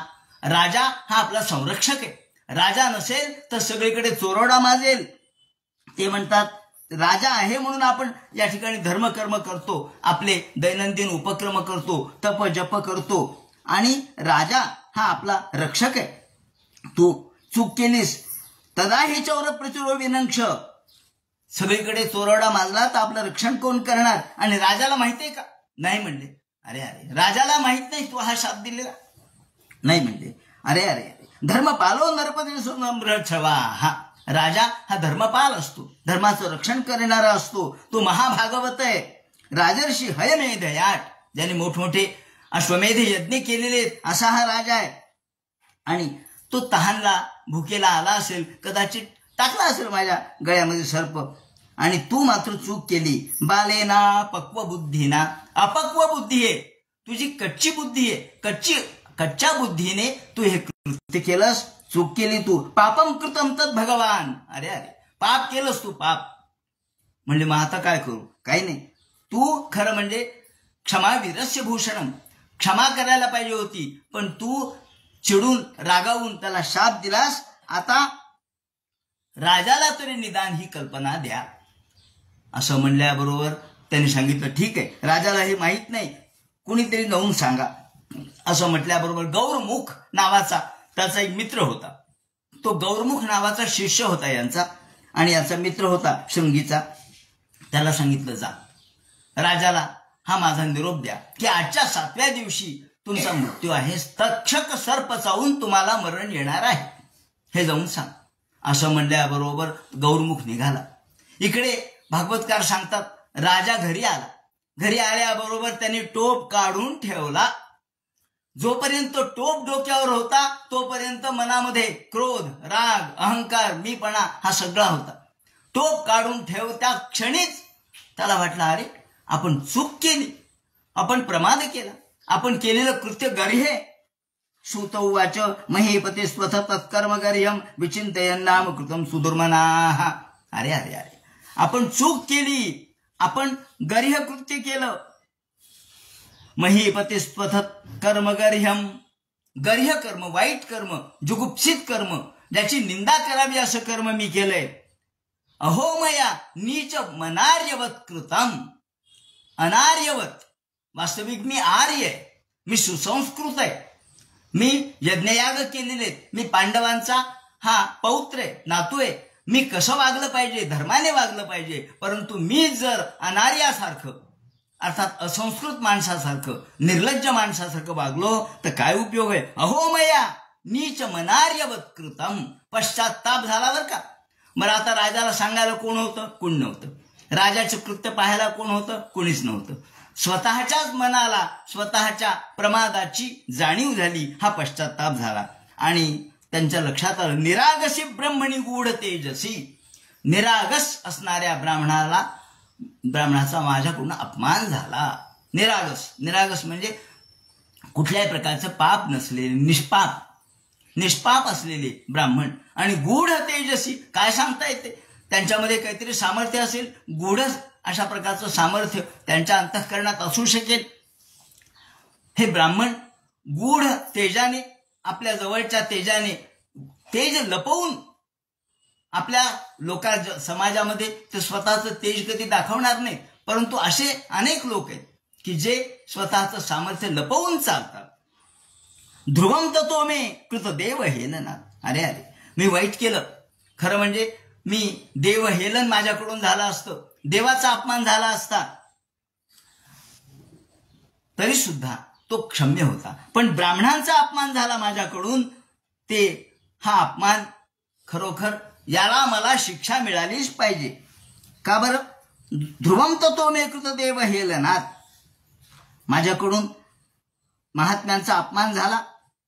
राजा हा आपला संरक्षक आहे. राजा नसेल तर सगळीकडे चोरडा माजेल. ते म्हणतात राजा आहे म्हणून आपण या ठिकाणी धर्मकर्म करतो, आपले दैनंदिन उपक्रम करतो, तप जप करतो आणि राजा हा आपला रक्षक आहे. तू चूक केलीस तदा हे चौर प्रचुर विनंक्ष. सगळीकडे चोरडा माजला तर आपलं रक्षण कोण करणार? आणि राजाला माहिती आहे का? नाही म्हणले. अरे अरे, राजाला माहित नाही तू हा शाप दिलेला? नाही म्हणले. अरे अरे अरे, धर्म पालो नरपती छवा. हा राजा हा धर्मपाल असतो, धर्माचं रक्षण करणारा असतो. तो महाभागवत आहे, राजर्षी हयमेध याट, ज्याने मोठमोठे अश्वमेध यज्ञ केलेले असा हा राजा आहे. आणि तो तहानला भुकेला आला असेल, कदाचित टाकला असेल माझ्या गळ्यामध्ये सर्प, आणि तू मात्र चूक केली. बालेना पक्व बुद्धीना. अपक्व बुद्धी आहे तुझी, कच्ची बुद्धी आहे, कच्च्या बुद्धीने तू हे कृत्य केलंस, चूक केली तू. पापम कृतम तत् भगवान. अरे अरे, पाप केलंस तू, पाप. म्हणले मग आता काय करू? काही नाही. तू खरं म्हणजे क्षमा वीरस्य भूषणम, क्षमा करायला पाहिजे होती, पण तू चिडून रागावून त्याला शाप दिलास. आता राजाला तरी निदान ही कल्पना द्या. असं म्हणल्याबरोबर त्यांनी सांगितलं ठीक आहे, राजाला हे माहीत नाही, कुणीतरी जाऊन सांगा. असं म्हटल्याबरोबर गौरमुख नावाचा त्याचा एक मित्र होता. तो गौरमुख नावाचा शिष्य होता यांचा, आणि याचा मित्र होता शृंगीचा. त्याला सांगितलं जा राजाला हा माझा निरोप द्या की आजच्या 7व्या दिवशी तुमचा मृत्यू आहे, तक्षक सर्प चावून तुम्हाला मरण येणार आहे, हे जाऊन सांग. असं म्हणल्याबरोबर गौरमुख निघाला. इकडे भागवतकार सांगतात राजा घरी आला. घरी आल्याबरोबर त्याने टोप काढून ठेवला. जोपर्यंत टोप डोक्यावर होता तोपर्यंत मनामध्ये क्रोध, राग, अहंकार, मीपणा हा सगळा होता. टोप काढून ठेव त्या क्षणीच त्याला वाटलं अरे आपण चूक केली, आपण प्रमाद केला, आपण केलेलं कृत्य गर्हे. सूत उवाच महीपती स्वथ तत्कर्म गर्ह्यम विचिंतयन् नाम कृतम सुदुर्मनाः. अरे अरे अरे, आपण चूक केली, आपण गर्ह्य कृत्य केलं. महीपती स्वथ कर्म गर्ह्यम, गर्ह्य कर्म, वाईट कर्म, जुगुप्सित कर्म, ज्याची निंदा करावी असं कर्म मी केलंय. अहो मया नीच मनार्यवत कृतम. अनार्यवत, वास्तविक मी आर्य आहे, मी सुसंस्कृत आहे, मी यज्ञयाग केलेले, मी पांडवांचा हा पौत्र आहे, नातू आहे. मी कसं वागलं पाहिजे? धर्माने वागलं पाहिजे. परंतु मी जर अनार्यासारखं अर्थात असंस्कृत माणसासारखं, निर्लज्ज माणसासारखं वागलो तर काय उपयोग आहे? अहो मया नीच मनार्यवत कृतम. पश्चाताप झाला बरं का. मला आता राजाला सांगायला कोण होतं? कोण नव्हतं. राजाचं कृत्य पाहायला कोण होतं? कोणीच नव्हतं. स्वतःच्याच मनाला स्वतःच्या प्रमादाची जाणीव झाली, हा पश्चाताप झाला. आणि त्यांच्या लक्षात आलं निरागसी ब्रह्मणी गूढ तेजसी. निरागस असणाऱ्या ब्राह्मणाचा माझ्याकडून अपमान झाला. निरागस म्हणजे कुठल्याही प्रकारचं पाप नसलेले, निष्पाप असलेले ब्राह्मण. आणि गूढ तेजसी, काय सांगता येते? त्यांच्यामध्ये काहीतरी सामर्थ्य असेल, गूढ अशा प्रकारचं सामर्थ्य त्यांच्या अंतःकरणात असू शकेल. हे ब्राह्मण गूढ तेजाने, आपल्या जवळच्या तेजाने, तेज लपवून आपल्या समाजामध्ये ते स्वतःचं तेज कधी दाखवणार नाही. परंतु असे अनेक लोक आहेत की जे स्वतःचं सामर्थ्य लपवून चालतात. ध्रुवम ततो मे कृत देव हेलनात. अरे अरे, मी वाईट केलं, खरं म्हणजे मी देव हेलन माझ्याकडून झालं असतं, देवाचा अपमान झाला असता, तरी सुद्धा तो क्षम्य होता. पण ब्राह्मणांचा अपमान झाला माझ्याकडून, ते हा अपमान खरोखर याला मला शिक्षा मिळालीच पाहिजे. का बरं? ध्रुवम ततो मे कृत देव हेलनात. माझ्याकडून महात्म्यांचा अपमान झाला,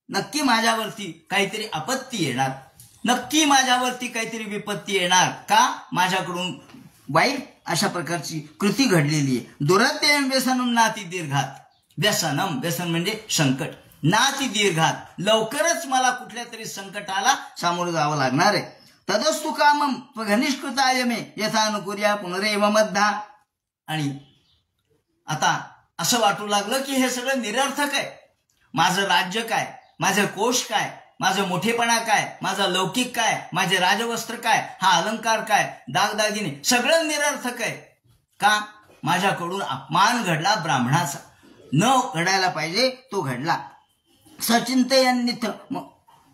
नक्की माझ्यावरती काहीतरी आपत्ती येणार, नक्की माझ्यावरती काहीतरी विपत्ती येणार. का? माझ्याकडून वाईट अशा प्रकारची कृती घडलेली आहे. दुरत्ययम व्यसनम नाती दीर्घात. व्यसन म्हणजे संकट. नाती दीर्घात, लवकरच मला कुठल्या तरी संकटाला सामोरं जावं लागणार आहे. तदस्तु कामम घनिष्कृताय मे यथानुकुर्या पुनरेव मद्धा. आणि आता असं वाटू लागलं की हे सगळं निरर्थक आहे. माझं राज्य काय, माझं कोश काय, माझं मोठेपणा काय, माझा लौकिक काय, माझे राजवस्त्र काय, हा अलंकार काय, दागदागिने, सगळं निरर्थक आहे. का? माझ्याकडून अपमान घडला ब्राह्मणाचा. न घडायला पाहिजे तो घडला. सचिंतयन्निथ. मग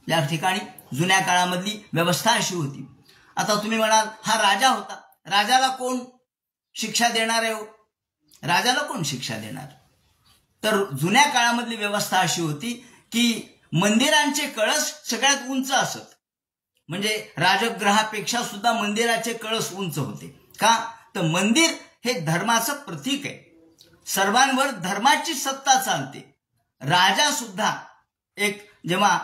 या ठिकाणी जुन्या काळामधली व्यवस्था अशी होती. आता तुम्ही म्हणाल हा राजा होता, राजाला कोण शिक्षा देणार आहे? राजाला कोण शिक्षा देणार? तर जुन्या काळामधली व्यवस्था अशी होती की मंदिरांचे कळस सगळ्यात उंच असत. म्हणजे राजगृहापेक्षा सुद्धा मंदिराचे कळस उंच होते. का? तर मंदिर हे धर्माचं प्रतीक आहे. सर्वांवर धर्माची सत्ता चालते. राजा सुद्धा एक जेव्हा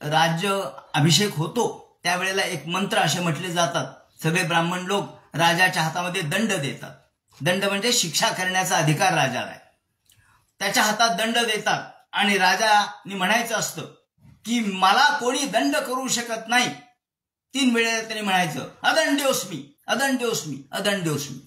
राज्य अभिषेक होतो त्यावेळेला एक मंत्र असे म्हटले जातात. सगळे ब्राह्मण लोक राजाच्या हातामध्ये दंड देतात. दंड म्हणजे शिक्षा करण्याचा अधिकार राजाला आहे. त्याच्या हातात दंड देतात आणि राजाने म्हणायचं असतं की मला कोणी दंड करू शकत नाही. 3 वेळेला त्यांनी म्हणायचं अदंड्योस्मी, अदंड्योस्मी, अदंड्योस्मी.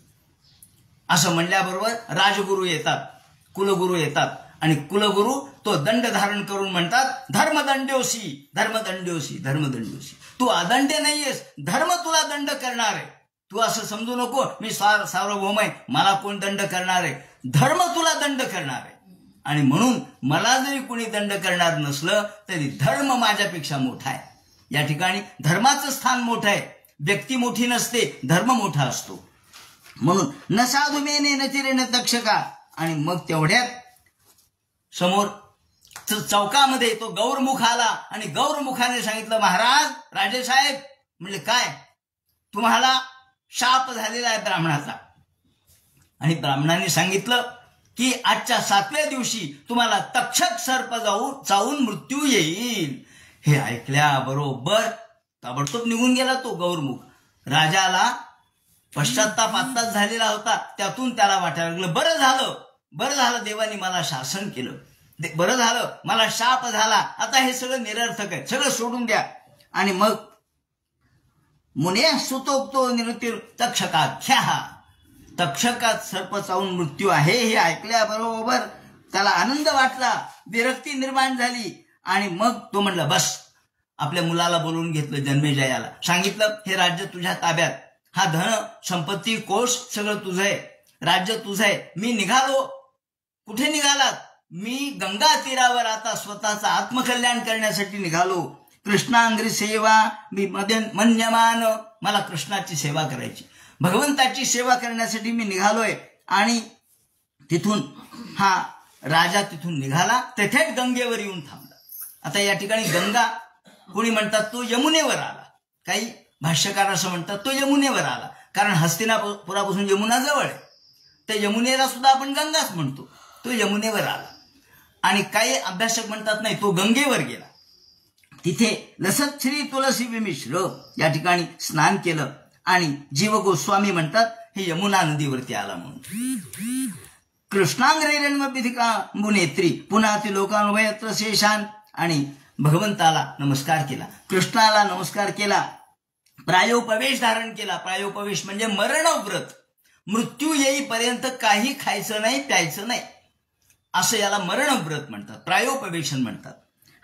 असं म्हणल्याबरोबर राजगुरू येतात, कुलगुरू येतात आणि कुलगुरू तो दंड धारण करून म्हणतात धर्मदंड्योसी, धर्मदंड्योसी, धर्मदंड्योसी. तू अदंड्य नाहीयेस, धर्म तुला दंड करणार आहे. तू असं समजू नको मी सार्वभौम आहे, मला कोण दंड करणार आहे. धर्म तुला दंड करणार आहे. आणि म्हणून मला जरी कोणी दंड करणार नसलं तरी धर्म माझ्यापेक्षा मोठा आहे. या ठिकाणी धर्माचं स्थान मोठं आहे. व्यक्ती मोठी नसते, धर्म मोठा असतो. म्हणून न साधुमेने न चिरेन तक्षका. आणि मग तेवढ्यात समोर चौकामध्ये तो गौरमुख आला आणि गौरमुखाने सांगितलं महाराज, राजेसाहेब, म्हणले काय? तुम्हाला शाप झालेला आहे ब्राह्मणाचा. आणि ब्राह्मणाने सांगितलं की आजच्या 7व्या दिवशी तुम्हाला तक्षक सर्प चावून मृत्यू येईल. हे ऐकल्याबरोबर ताबडतोब निघून गेला तो गौरमुख. राजाला पश्चात्ताप आत्ताच झालेला होता. त्यातून त्याला वाटायला लागलं बरं झालं देवानी मला शासन केलं, बरं झालं मला शाप झाला, आता हे सगळं निरर्थक आहे, सगळं सोडून द्या. आणि मग मुने सुतोक्तो निवृत्ती तक्षकाख्या, तक्षकात सर्प चावून मृत्यू आहे हे ऐकल्याबरोबर त्याला आनंद वाटला, विरक्ती निर्माण झाली. आणि मग तो म्हणला बस. आपल्या मुलाला बोलवून घेतलं, जन्मेजयाला सांगितलं हे राज्य तुझ्या ताब्यात, हा धन संपत्ती कोश सगळं तुझं आहे, राज्य तुझं आहे. मी निघालो. कुठे निघालात? मी गंगा तीरावर आता स्वतःचं आत्मकल्याण करण्यासाठी निघालो. कृष्णांग्री सेवा मी मन्यमान, मला कृष्णाची सेवा करायची, भगवंताची सेवा करण्यासाठी मी निघालोय. आणि तिथून हा राजा तिथून निघाला, तेथेच गंगेवर येऊन थांबला. आता या ठिकाणी गंगा कोणी म्हणतात तो यमुनेवर आला, काही भाष्यकार असं म्हणतात तो यमुनेवर आला, कारण हस्तिनापुरापासून यमुना जवळ आहे. त्या यमुनेला सुद्धा आपण गंगाच म्हणतो. तो यमुनेवर आला. आणि काही अभ्यासक म्हणतात नाही, तो गंगेवर गेला. तिथे लसत श्री तुलसी विमिश्र या ठिकाणी स्नान केलं. आणि जीव गोस्वामी म्हणतात हे यमुना नदीवरती आला म्हणून. कृष्णांग्रेरन्मपिधिका मुनेत्री पुन्हा ती लोकानुभयत्र शेषान. आणि भगवंताला नमस्कार केला, कृष्णाला नमस्कार केला, प्रायोपवेश धारण केला. प्रायोपवेश म्हणजे मरणव्रत. मृत्यू येईपर्यंत काही खायचं नाही, प्यायचं नाही, असं याला मरणव्रत म्हणतात, प्रायोपवेशन म्हणतात.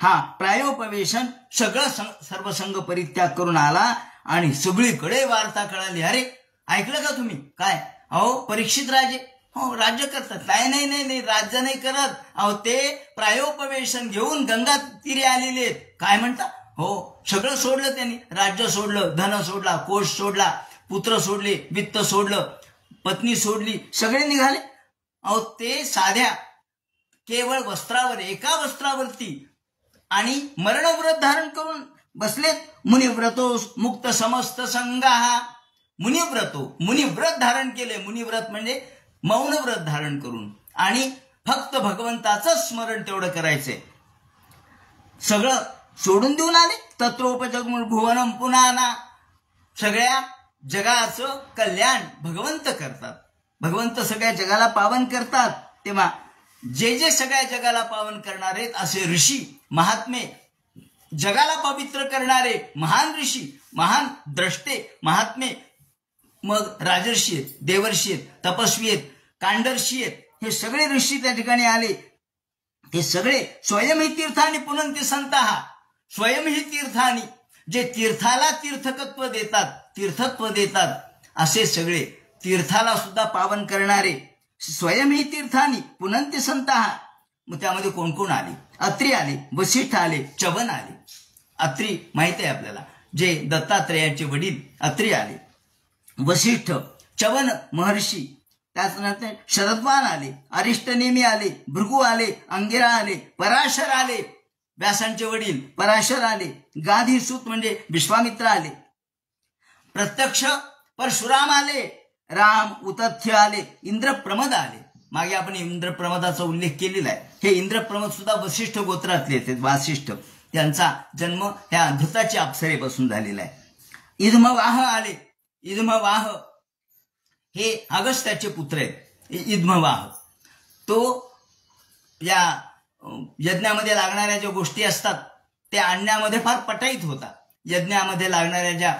हा प्रायोपवेशन सगळं सर्वसंग परित्याग करून आला. आणि सगळीकडे वार्ता कळाली. अरे ऐकलं का तुम्ही? काय? अहो परीक्षित राजे हो राज्य करतात. नाही राज्य नाही करत. अहो ते प्रायोपवेशन घेऊन गंगा तीरे आलेले आहेत. काय म्हणता? हो सगळं सोडलं त्यांनी, राज्य सोडलं, धन सोडला, कोश सोडला, पुत्र सोडले, वित्त सोडलं, पत्नी सोडली, सगळे निघाले. अहो ते साध्या केवळ वस्त्रावर, एका वस्त्रावरती आणि मरणव्रत धारण करून बसलेत. मुनिव्रतो मुक्त समस्त संगा. मुनिव्रत धारण केले. मुनिव्रत म्हणजे मौन व्रत धारण करून आणि फक्त भगवंताचं स्मरण तेवढं करायचंय. सगळं सोडून देऊन आले. तत्रोपजग भुवनम पुन्हा. सगळ्या जगाचं कल्याण भगवंत करतात. भगवंत सगळ्या जगाला पावन करतात. तेव्हा जे सगळ्या जगाला पावन करणारे असे ऋषी महात्मे, जगाला पवित्र करणारे महान ऋषी, महान द्रष्टे, महात्मे, मग राजर्षी आहेत, देवर्षी आहेत, तपस्वी आहेत, कांडर्षी आहेत, हे सगळे ऋषी त्या ठिकाणी आले. हे सगळे स्वयं हि तीर्थानी पुनंती संताः, स्वयं हि तीर्थानी, जे तीर्थाला तीर्थकत्व देतात, तीर्थत्व देतात, असे सगळे तीर्थाला सुद्धा पावन करणारे स्वयं हि तीर्थानी पुनंती संताः. मग त्यामध्ये कोण कोण आले? अत्री आले, वसिष्ठ आले, च्यवन आले. अत्री माहित आहे आपल्याला, जे दत्तात्रेयाचे वडील अत्री आले, वसिष्ठ, च्यवन महर्षी, त्यानंतर शरद्वान आले, अरिष्टनेमी आले, भृगु आले, अंगिरा आले, पराशर आले, व्यासांचे वडील पराशर आले, गाधीसूत म्हणजे विश्वामित्र आले, प्रत्यक्ष परशुराम आले, राम उतथ्य आले, इंद्रप्रमद आले. मागे आपण इंद्रप्रमदाचा उल्लेख केलेला आहे. हे इंद्रप्रमद सुद्धा वसिष्ठ गोत्रातले आहेत. वासिष्ठ त्यांचा जन्म ह्या धृताची अप्सरेपासून झालेला आहे. इद्मवाह आले, इद्मवाह हे अगस्त्याचे पुत्र आहेत. इद्मवाह तो या यज्ञामध्ये लागणाऱ्या ज्या गोष्टी असतात त्या आणण्यामध्ये फार पटाईत होता. यज्ञामध्ये लागणाऱ्या ज्या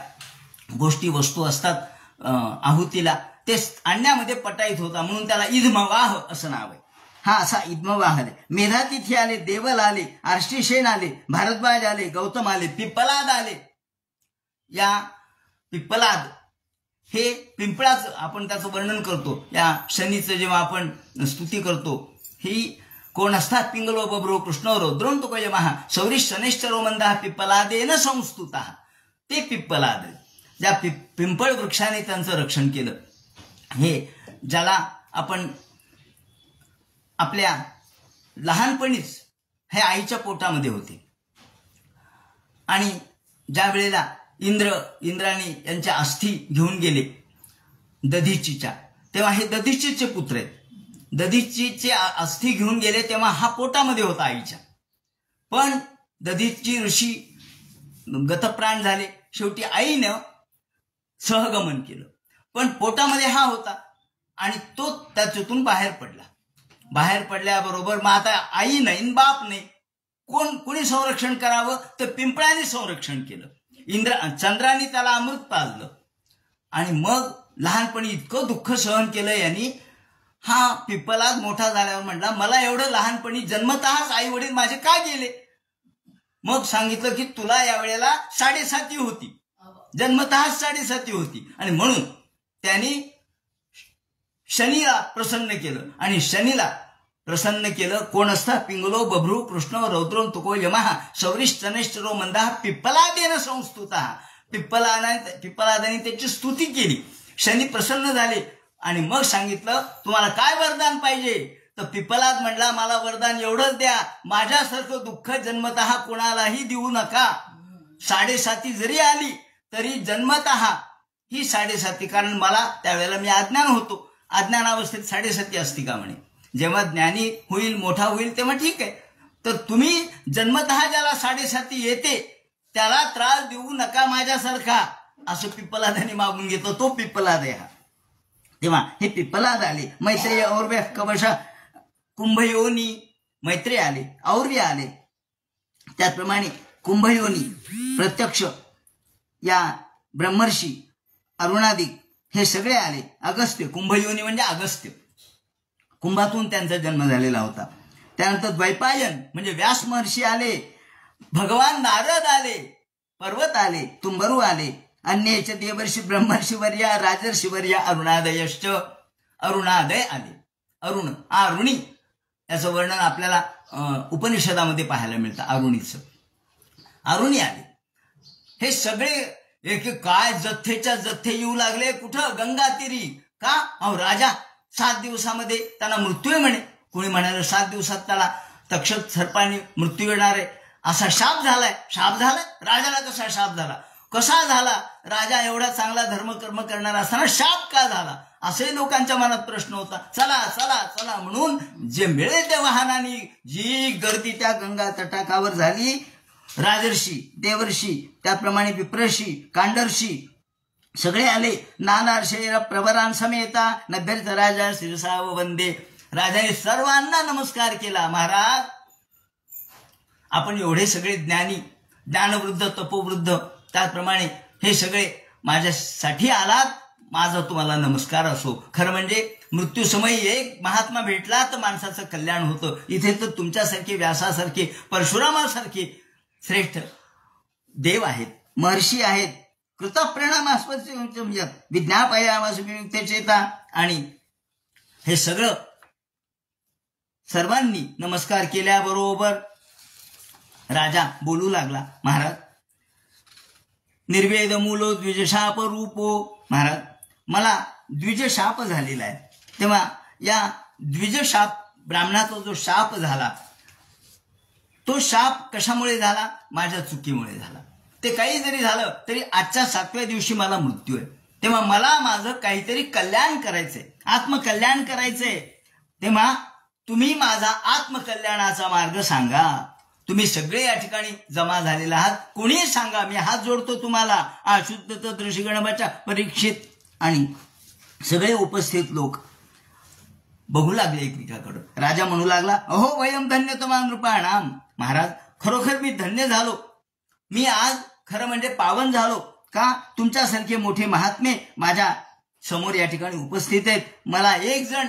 गोष्टी वस्तू असतात आहुतीला, ते आणण्यामध्ये पटाईत होता, म्हणून त्याला इद्मवाह असं नाव आहे. हा असा इद्मवाह आले. मेधातिथी आले, देवल आले, आर्ष्टिसेन आले, भारद्वाज आले, गौतम आले, पिप्पलाद आले. या पिप्पलाद हे पिंपळाचं आपण त्याचं वर्णन करतो. या शनीचं जेव्हा आपण स्तुती करतो, ही कोण असतात? पिंगलो बब्रो कृष्णवरो द्रोणतुकय महा सौरीश शनैश्चरो मंदा पिप्पलादेन संस्तुता. ते पिप्पलाद ज्या पिंपळ वृक्षाने त्यांचं रक्षण केलं, हे ज्याला आपण आपल्या लहानपणीच हे आईच्या पोटामध्ये होते आणि ज्या वेळेला इंद्राने यांच्या अस्थी घेऊन गेले दधीचीच्या, तेव्हा हे दधीचीचे पुत्र आहेत. दधीचीचे अस्थी घेऊन गेले तेव्हा हा पोटामध्ये होता आईच्या. पण दधीची ऋषी गतप्राण झाले, शेवटी आईनं सहगमन केलं, पण पोटामध्ये हा होता आणि तो त्याच्यातून बाहेर पडला. बाहेर पडल्याबरोबर मग आता आई नाही, बाप नाही, कोणी संरक्षण करावं? तर पिंपळाने संरक्षण केलं. चंद्राने त्याला अमृत पाजलं आणि मग लहानपणी इतकं दुःख सहन केलं यांनी. हा पिप्पलाद मोठा झाल्यावर म्हणला, मला एवढं लहानपणी जन्मतःच आई वडील माझे का गेले? मग सांगितलं की तुला यावेळेला 7.5 होती, जन्मतःच 7.5 होती, आणि म्हणून त्यांनी शनीला प्रसन्न केलं. आणि शनीला प्रसन्न केलं कोण असतात? पिंगलो बभ्रू कृष्ण रौद्रो तुको यमः सौरीश शनैश्चरो मंदाः पिप्पलादेन संस्तुतः. पिप्पलादाने त्याची स्तुती केली, शनी प्रसन्न झाले आणि मग सांगितलं तुम्हाला काय वरदान पाहिजे? तर पिप्पलाद म्हणला, मला वरदान एवढंच द्या, माझ्यासारखं दुःख जन्मतः कोणालाही देऊ नका. 7.5 जरी आली तरी जन्मतः ही 7.5, कारण मला त्यावेळेला मी अज्ञान होतो, अज्ञानावस्थेत 7.5 असती का म्हणे. जेव्हा ज्ञानी होईल, मोठा होईल तेव्हा ठीक आहे. तर तुम्ही जन्मतः ज्याला 7.5 येते त्याला त्रास देऊ नका माझ्यासारखा, असं पिप्पलादाने मागून घेतो. तो पिप्पलाद आहे हा. तेव्हा हे पिप्पलाद आले. मैत्रेय और्व्य कवशा कुंभयोनी मैत्रेय आले, और्व्य आले, त्याचप्रमाणे कुंभयोनी प्रत्यक्ष या ब्रह्मर्षी अरुणादिक हे सगळे आले. अगस्त्य, कुंभयोनी म्हणजे अगस्त्य, कुंभातून त्यांचा जन्म झालेला होता. त्यानंतर द्वैपायन म्हणजे व्यास महर्षी आले, भगवान नारद आले, पर्वत आले, तुंबरू आले, अन्यच देवर्षी ब्रह्मर्षीवर्या राजर्षीवर्या अरुणादयश्च. अरुणादय आले, अरुण अरुणी याचं वर्णन आपल्याला उपनिषदामध्ये पाहायला मिळतं. अरुणीचं अरुणी आले. हे सगळे एक काय जथ्थेच्या जथ्थे येऊ लागले. कुठं? गंगा तीरी. का? अहो राजा 7 दिवसामध्ये त्यांना मृत्यू आहे म्हणे. कोणी म्हणाले 7 दिवसात त्याला तक्षक सर्पाने मृत्यू येणार आहे, असा शाप झालाय. शाप झालाय? राजाला कसा शाप झाला? कसा झाला? राजा एवढा चांगला धर्मकर्म करणारा असताना शाप का झाला? असे लोकांच्या मनात प्रश्न होता. चला चला चला म्हणून जे मिळेल त्या वाहनाने जी गर्दी त्या गंगा तटाकावर झाली. राजर्षी, देवर्षी, त्याप्रमाणे विप्रर्षी, कांडर्षी सगळे आले. नानार्षेर प्रवरान समेता नभ्यर्थ राजा शिरसाव वंदे. राजाने सर्वांना नमस्कार केला. महाराज, आपण एवढे सगळे ज्ञानी, ज्ञानवृद्ध, तपोवृद्ध, त्याचप्रमाणे हे सगळे माझ्यासाठी आलात, माझा तुम्हाला नमस्कार असो. खरं म्हणजे मृत्यूसमयी एक महात्मा भेटला तर माणसाचं कल्याण होतं. इथे तर तुमच्यासारखे, व्यासासारखे, परशुरामासारखे श्रेष्ठ देव आहेत, महर्षी आहेत. कृतप्रणामास्पद विज्ञापयावास चेता. आणि हे सगळं सर्वांनी नमस्कार केल्याबरोबर राजा बोलू लागला, महाराज निर्वेद मूलो द्विजशाप रूपो. महाराज मला द्विजशाप झालेला आहे. तेव्हा या द्विजशाप, ब्राह्मणाचा जो शाप झाला, तो शाप कशामुळे झाला? माझ्या चुकीमुळे झाला. ते काही जरी झालं तरी आजच्या 7व्या दिवशी मला मृत्यू आहे. तेव्हा मला माझं काहीतरी कल्याण करायचंय, आत्मकल्याण करायचंय. तेव्हा तुम्ही माझा आत्मकल्याणाचा मार्ग सांगा. तुम्ही सगळे या ठिकाणी जमा झालेले आहात, कोणीही सांगा, मी हात जोडतो तुम्हाला. अशुद्ध ऋषीगणबाच्या परीक्षित आणि सगळे उपस्थित लोक बघू लागले एकमेकाकडे. राजा म्हणू लागला, अहो वयम धन्यतमा नृपाणाम. महाराज खरोखर मी धन्य झालो, मी आज खरं म्हणजे पावन झालो. का? तुमच्यासारखे मोठे महात्मे माझ्या समोर या ठिकाणी उपस्थित आहेत. मला एक जण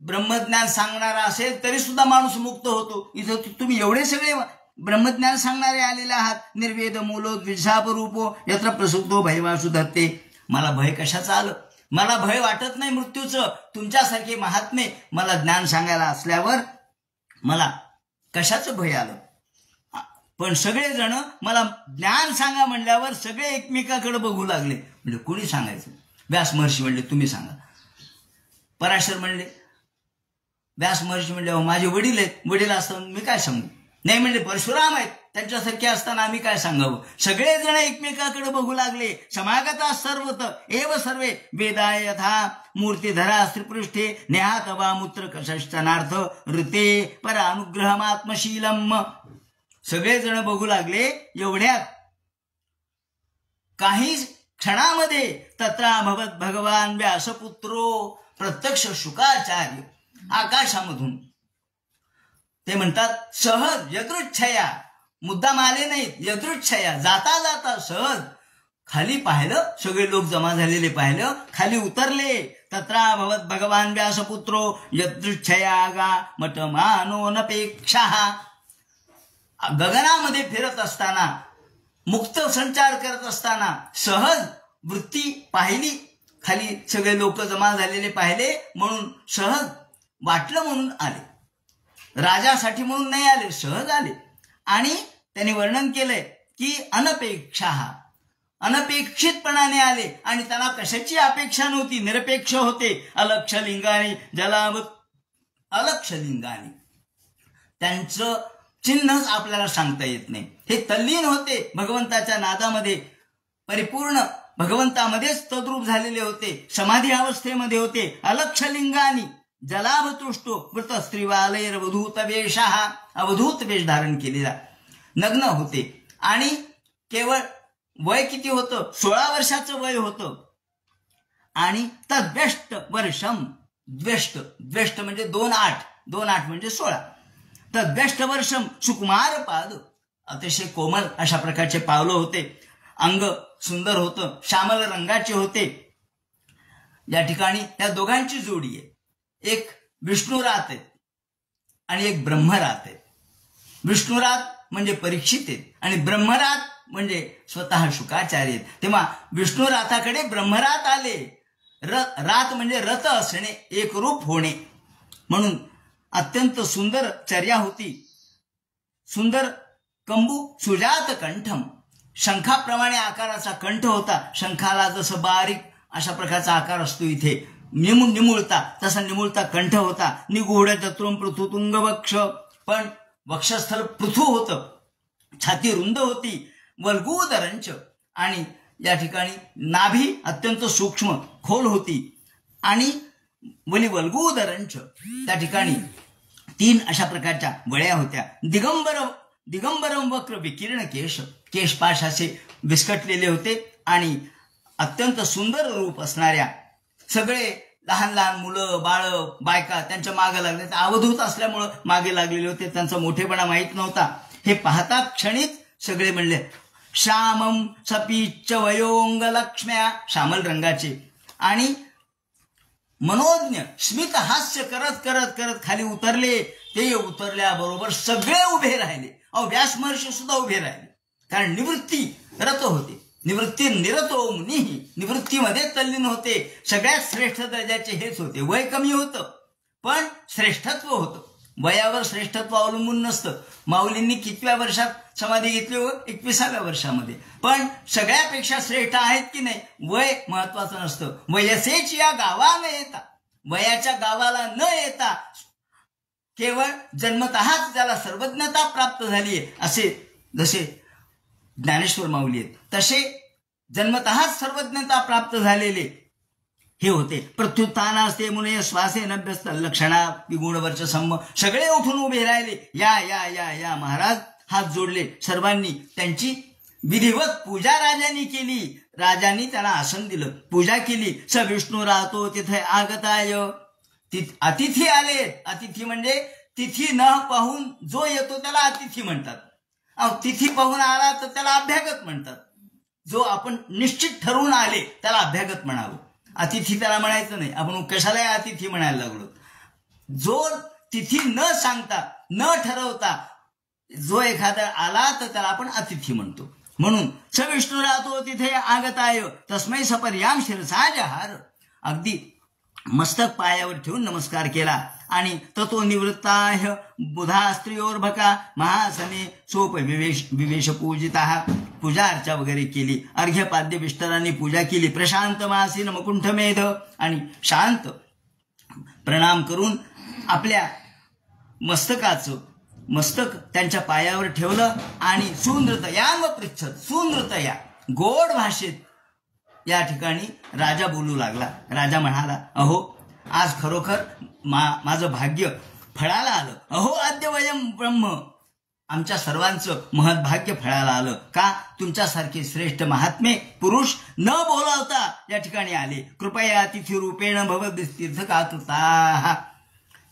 ब्रह्मज्ञान सांगणारा असेल तरी सुद्धा माणूस मुक्त होतो. इथं तुम्ही एवढे सगळे ब्रह्मज्ञान सांगणारे आलेले आहात. निर्वेद मूलो द्विजाप रूपो यत्र प्रसुप्तो भयवासु धत्ते. मला भय कशाचं आलं? मला भय वाटत नाही मृत्यूचं. तुमच्यासारखे महात्मे मला ज्ञान सांगायला असल्यावर मला कशाचं भय आलं? पण सगळेजण मला ज्ञान सांगा म्हणल्यावर सगळे एकमेकाकडे बघू लागले. म्हणजे कोणी सांगायचं? व्यास महर्षी म्हणले, तुम्ही सांगा. पराशर म्हणले, व्यास महर्षी म्हणले, माझे वडील आहेत, वडील असताना मी काय सांगू? नाही म्हणले, परशुराम आहेत, त्यांच्यासारखे असताना आम्ही काय सांगावं? सगळेजण एकमेकाकडे बघू लागले. समागता सर्वत एव सर्वे वेदाय यथा मूर्तीधरा स्त्रीपृष्ठे नेहात वा मूत्र कशश्चनार्थ ऋते पर अनुग्रहमात्मशीलम. सगळेजण बघू लागले. एवढ्यात काही क्षणामध्ये तत्राभवत भगवान व्यासपुत्रो प्रत्यक्ष शुकाचार्य आकाशामधून. ते म्हणतात सहज यदृच्छया, मुद्दाम आले नाहीत, यदृच्छया जाता जाता सहज खाली पाहिलं, सगळे लोक जमा झालेले पाहिलं, खाली उतरले. तत्राभवत भगवान व्यासपुत्रो यदृच्छया गा मटमानोनपेक्षा. गगनामध्ये फिरत असताना, मुक्त संचार करत असताना सहज वृत्ती पाहिली, खाली सगळे लोक जमा झालेले पाहिले, म्हणून सहज वाटलं म्हणून आले. राजासाठी म्हणून नाही आले, सहज आले. आणि त्यांनी वर्णन केलंय की अनपेक्षा, अनपेक्षितपणाने आले आणि त्यांना कशाची अपेक्षा नव्हती, निरपेक्ष होते. अलक्ष लिंगाने जलावत अलक्ष लिंगाने, त्यांचं चिन्हच आपल्याला सांगता येत नाही. हे तल्लीन होते भगवंताच्या नादामध्ये, परिपूर्ण भगवंतामध्येच तद्रूप झालेले होते, समाधी अवस्थेमध्ये होते. अलक्ष लिंगानी जलावतुष्टो वृत स्त्रीवालैरवधूत वेशः, अवधूत वेश धारण केलेला, नग्न होते. आणि केवळ वय किती होतं? 16 वर्षाचं वय होतं. आणि तद्वेष्ट वर्षम, द्वेष्ट, द्वेष्ट म्हणजे 2-8, 2-8 म्हणजे 16. तद्वेष्ट वर्षम सुकुमार पाद, अतिशय कोमल अशा प्रकारचे पावलं होते. अंग सुंदर होतं, श्यामल रंगाचे होते. या ठिकाणी या दोघांची जोडी आहे. एक विष्णुरात आहे आणि एक ब्रह्मरात आहे. विष्णुरात म्हणजे परीक्षित आहेत आणि ब्रह्मरात म्हणजे स्वतः शुकाचार्य आहेत. तेव्हा विष्णुराथाकडे ब्रह्मरात आले. रात म्हणजे रत असणे, एकरूप होणे. म्हणून अत्यंत सुंदर चर्या होती. सुंदर कंबू सुजात कंठम, शंखाप्रमाणे आकाराचा कंठ होता. शंखाला जसं बारीक अशा प्रकारचा आकार असतो इथे निमुळता, तसा निमुळता कंठ होता. निगूढ चतुरम पृथु तुंग वक्ष, पण वक्षस्थल पृथू होतं. छाती रुंद होती. वल्गूदरंच, आणि या ठिकाणी नाभी अत्यंत सूक्ष्म खोल होती. आणि वल्गूदरंच, त्या ठिकाणी 3 अशा प्रकारच्या वळ्या होत्या. दिगंबरम वक्र विकीर्ण केश, केशपाश असे विस्कटलेले होते. आणि अत्यंत सुंदर रूप असणाऱ्या, सगळे लहान लहान मुलं, बाळ, बायका त्यांच्या मागे लागले. अवधूत असल्यामुळं मागे लागलेले होते, त्यांचा मोठेपणा माहीत नव्हता. हे पाहता क्षणीच सगळे म्हणले श्यामम सपीच्च वयोंग लक्ष्म्या, श्यामल रंगाचे आणि मनोज्ञ स्मित हास्य करत करत करत खाली उतरले. ते उतरल्याबरोबर सगळे उभे राहिले. व्यास महर्षी सुद्धा उभे राहिले, कारण निवृत्ती रत होते. निवृत्ती निरतो मुनी, निवृत्तीमध्ये तल्लीन होते. सगळ्यात श्रेष्ठ दर्जाचे हेच होते. वय कमी होतं पण श्रेष्ठत्व होतं. वयावर श्रेष्ठत्व अवलंबून नसतं. माऊलींनी कितव्या वर्षात समाधी घेतली हो? 21व्या वर्षामध्ये. पण सगळ्यापेक्षा श्रेष्ठ आहेत की नाही, वय महत्वाचं नसतं. वयसेच या गावा न येता, वयाच्या गावाला न येता केवळ जन्मतःच त्याला सर्वज्ञता प्राप्त झालीये, असे जसे ज्ञानेश्वर माऊली आहेत तसे जन्मतःच सर्वज्ञता प्राप्त झालेले हे होते. प्रत्युत्थानास्ते मुने श्वासे नभ्यस्त लक्षणा विगुणवर्च सम. सगळे उठून उभे राहिले. या या या या महाराज हात जोडले सर्वांनी. त्यांची विधिवत पूजा राजांनी केली. राजांनी त्याला आसन दिलं, पूजा केली. स विष्णू राहतो तिथे आगताय. अतिथी आले. अतिथी म्हणजे तिथी न पाहून जो येतो त्याला अतिथी म्हणतात. तिथी पाहून आला तर त्याला अभ्यागत म्हणतात. जो आपण निश्चित ठरवून आले त्याला अभ्यागत म्हणावं. अतिथी त्याला म्हणायचं नाही. आपण कशाला अतिथी म्हणायला लागलो. जो तिथी न सांगता न ठरवता जो एखादा आला तर त्याला आपण अतिथी म्हणतो. म्हणून स विष्णू राहतो तिथे आगताय तस्मै सपर्याम शिरसाजहार. अगदी मस्तक पायावर ठेवून नमस्कार केला. आणि ततो निवृत्ताय बुधा स्त्रियोर्भका महासने सोप विवेश पूजिता. पूजा अर्चा वगैरे केली. अर्घ्यपाद्य विष्टरांनी पूजा केली. प्रशांत मासीन मकुंठमेध. आणि शांत प्रणाम करून आपल्या मस्तक त्यांच्या पायावर ठेवलं. आणि सुनृतयांग पृच्छत, सुनृतया गोड भाषेत या ठिकाणी राजा बोलू लागला. राजा म्हणाला, अहो आज खरोखर माझं भाग्य फळाला आलं. अहो अद्य वयम ब्रह्म. आमच्या सर्वांचं महत्भाग्य फळाला आलं. का? तुमच्यासारखे श्रेष्ठ महात्मे पुरुष न बोलावता या ठिकाणी आले. कृपया अतिथी रूपेण भवद तीर्थकाकृता.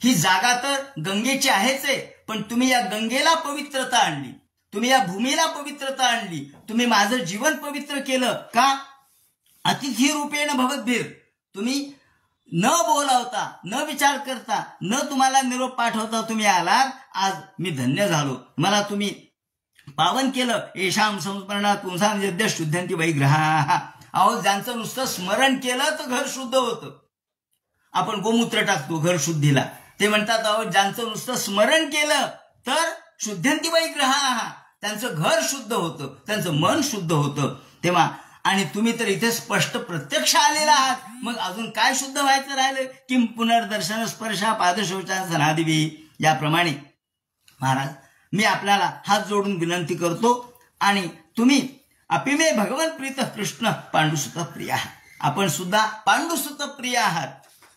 ही जागा तर गंगेची आहेच आहे, पण तुम्ही या गंगेला पवित्रता आणली. तुम्ही या भूमीला पवित्रता आणली. तुम्ही माझं जीवन पवित्र केलं. का? अतिथी रूपेण भवद्भिर. तुम्ही न बोलावता न विचार करता न तुम्हाला निरोप पाठवता तुम्ही आलात. आज मी धन्य झालो. मला तुम्ही पावन केलं. येशाम संस्मरणात पुंसां यद्य शुद्धंती वैग्रहा. अहो ज्यांचं नुसतं स्मरण केलं तर घर शुद्ध होतं. आपण गोमूत्र टाकतो घर शुद्धीला. ते म्हणतात अहो ज्यांचं नुसतं स्मरण केलं तर शुद्धंती वैग्रहा. त्यांचं घर शुद्ध होतं, त्यांचं मन शुद्ध होतं. तेव्हा आणि तुम्ही तर इथे स्पष्ट प्रत्यक्ष आलेला आहात. मग अजून काय शुद्ध व्हायचं राहिलं? किम पुनर्दर्शन स्पर्शा पादशौचा सनादिवी. याप्रमाणे महाराज मी आपल्याला हात जोडून विनंती करतो. आणि तुम्ही अपिमे भगवन प्रीत कृष्ण पांडुसुत प्रिय आहात. आपण सुद्धा पांडुसुत प्रिय आहात.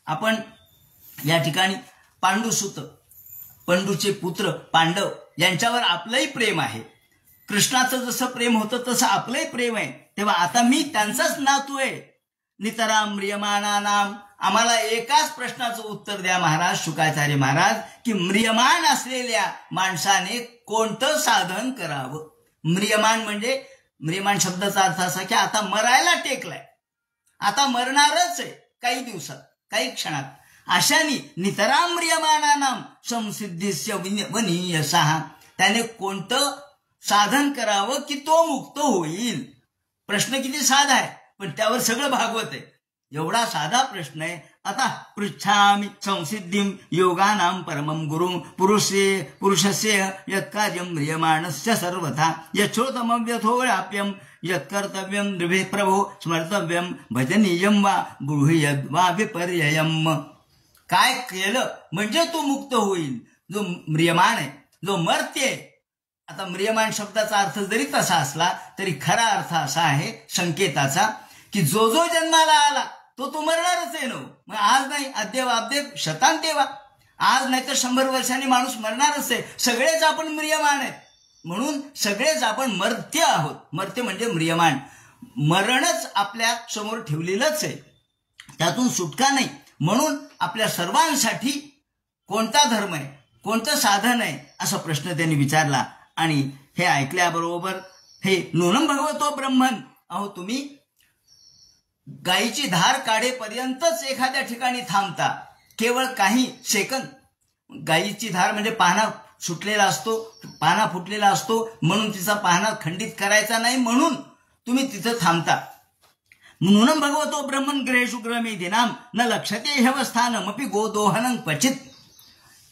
आपण या ठिकाणी पांडुसुत, पंडूचे पुत्र पांडव यांच्यावर आपलंही प्रेम आहे. कृष्णाचं जसं प्रेम होतं तसं आपलंही प्रेम आहे. तेव्हा आता मी त्यांचाच नातू आहे. नितराम म्रियमाणा नाम. आम्हाला एकाच प्रश्नाचं उत्तर द्या महाराज शुकाचार्य महाराज, की म्रियमान असलेल्या माणसाने कोणतं साधन करावं. म्रियमान म्हणजे म्रियमान शब्दाचा अर्थ असा की आता मरायला टेकलाय, आता मरणारच आहे काही दिवसात, काही क्षणात. अशाने नितराम म्रियमाणा नाम संसिद्धीस्य वनीयसः. त्याने कोणतं साधन करावं की तो मुक्त होईल. प्रश्न किती साधा आहे पण त्यावर सगळं भागवत आहे. एवढा साधा प्रश्न आहे. आता पृच्छामि संसिद्धिं योगानां परमं गुरुं पुरुषस्य यत्कार्यं म्रियमाणस्य सर्वथा यच्छ्रोतमव्यथोराप्यं यत्कर्तव्यं नृभे प्रभो स्मर्तव्यं भजनीयं वा ब्रूहि वा विपर्ययम्. काय केलं म्हणजे तो मुक्त होईल. जो म्रियमान आहे, जो मर्त्य आहे. आता म्रियमान शब्दाचा अर्थ जरी तसा असला तरी खरा अर्थ असा आहे संकेताचा, की जो जो जन्माला आला तो मरणारच आहे. मग आज नाही अद्य वाद्य शतांतेवा. आज नाही तर 100 वर्षांनी माणूस मरणारच आहे. सगळेच आपण म्रियमान आहेत. म्हणून सगळेच आपण मर्त्य आहोत. मर्त्य म्हणजे म्रियमान. मरणच आपल्या समोर ठेवलेलंच आहे, त्यातून सुटका नाही. म्हणून आपल्या सर्वांसाठी कोणता धर्म आहे, कोणतं साधन आहे असा प्रश्न त्यांनी विचारला. आणि हे ऐकल्याबरोबर हे नूनं भगवतो ब्रह्मन. अहो तुम्ही गायीची धार काढेपर्यंतच एखाद्या ठिकाणी थांबता, केवळ काही सेकंद. गायीची धार म्हणजे पाहणा सुटलेला असतो, पाहणा फुटलेला असतो, म्हणून तिचा पाहणा खंडित करायचा नाही, म्हणून तुम्ही तिथं थांबता. म्हणून भगवतो ब्रह्मन ग्रहेषु ग्रहमेधिनाम न लक्षते ह्यवस्थानमपि गोदोहनं क्वचित.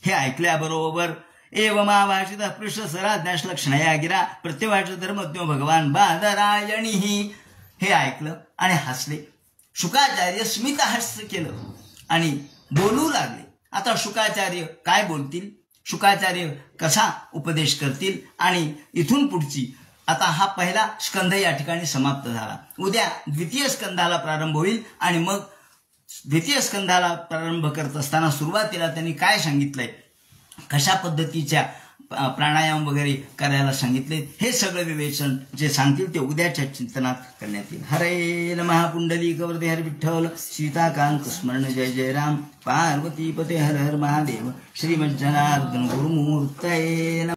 हे ऐकल्याबरोबर एवमाभाषित पृष्ठ सराज्ञाश्लक्षणया गिरा प्रत्यवाच धर्मज्ञो भगवान बादरायणीही. हे ऐकलं आणि हसले. शुकाचार्य स्मितहास्य केलं आणि बोलू लागले. आता शुकाचार्य काय बोलतील, शुकाचार्य कसा उपदेश करतील, आणि इथून पुढची आता हा पहिला स्कंध या ठिकाणी समाप्त झाला. उद्या द्वितीय स्कंधाला प्रारंभ होईल आणि मग द्वितीय स्कंधाला प्रारंभ करत असताना सुरुवातीला त्यांनी काय सांगितलंय, कशा पद्धतीच्या प्राणायाम वगैरे करायला सांगितले, हे सगळं विवेचन जे सांगतील ते उद्याच्या चिंतनात करण्यात येईल. हरे नमः. पुंडलिक वरदे हर विठ्ठल. सीताकांत स्मरण. जय जय राम. पार्वती पते हर हर महादेव. श्रीमज्जनार्दन गुरुमूर्तये नमः.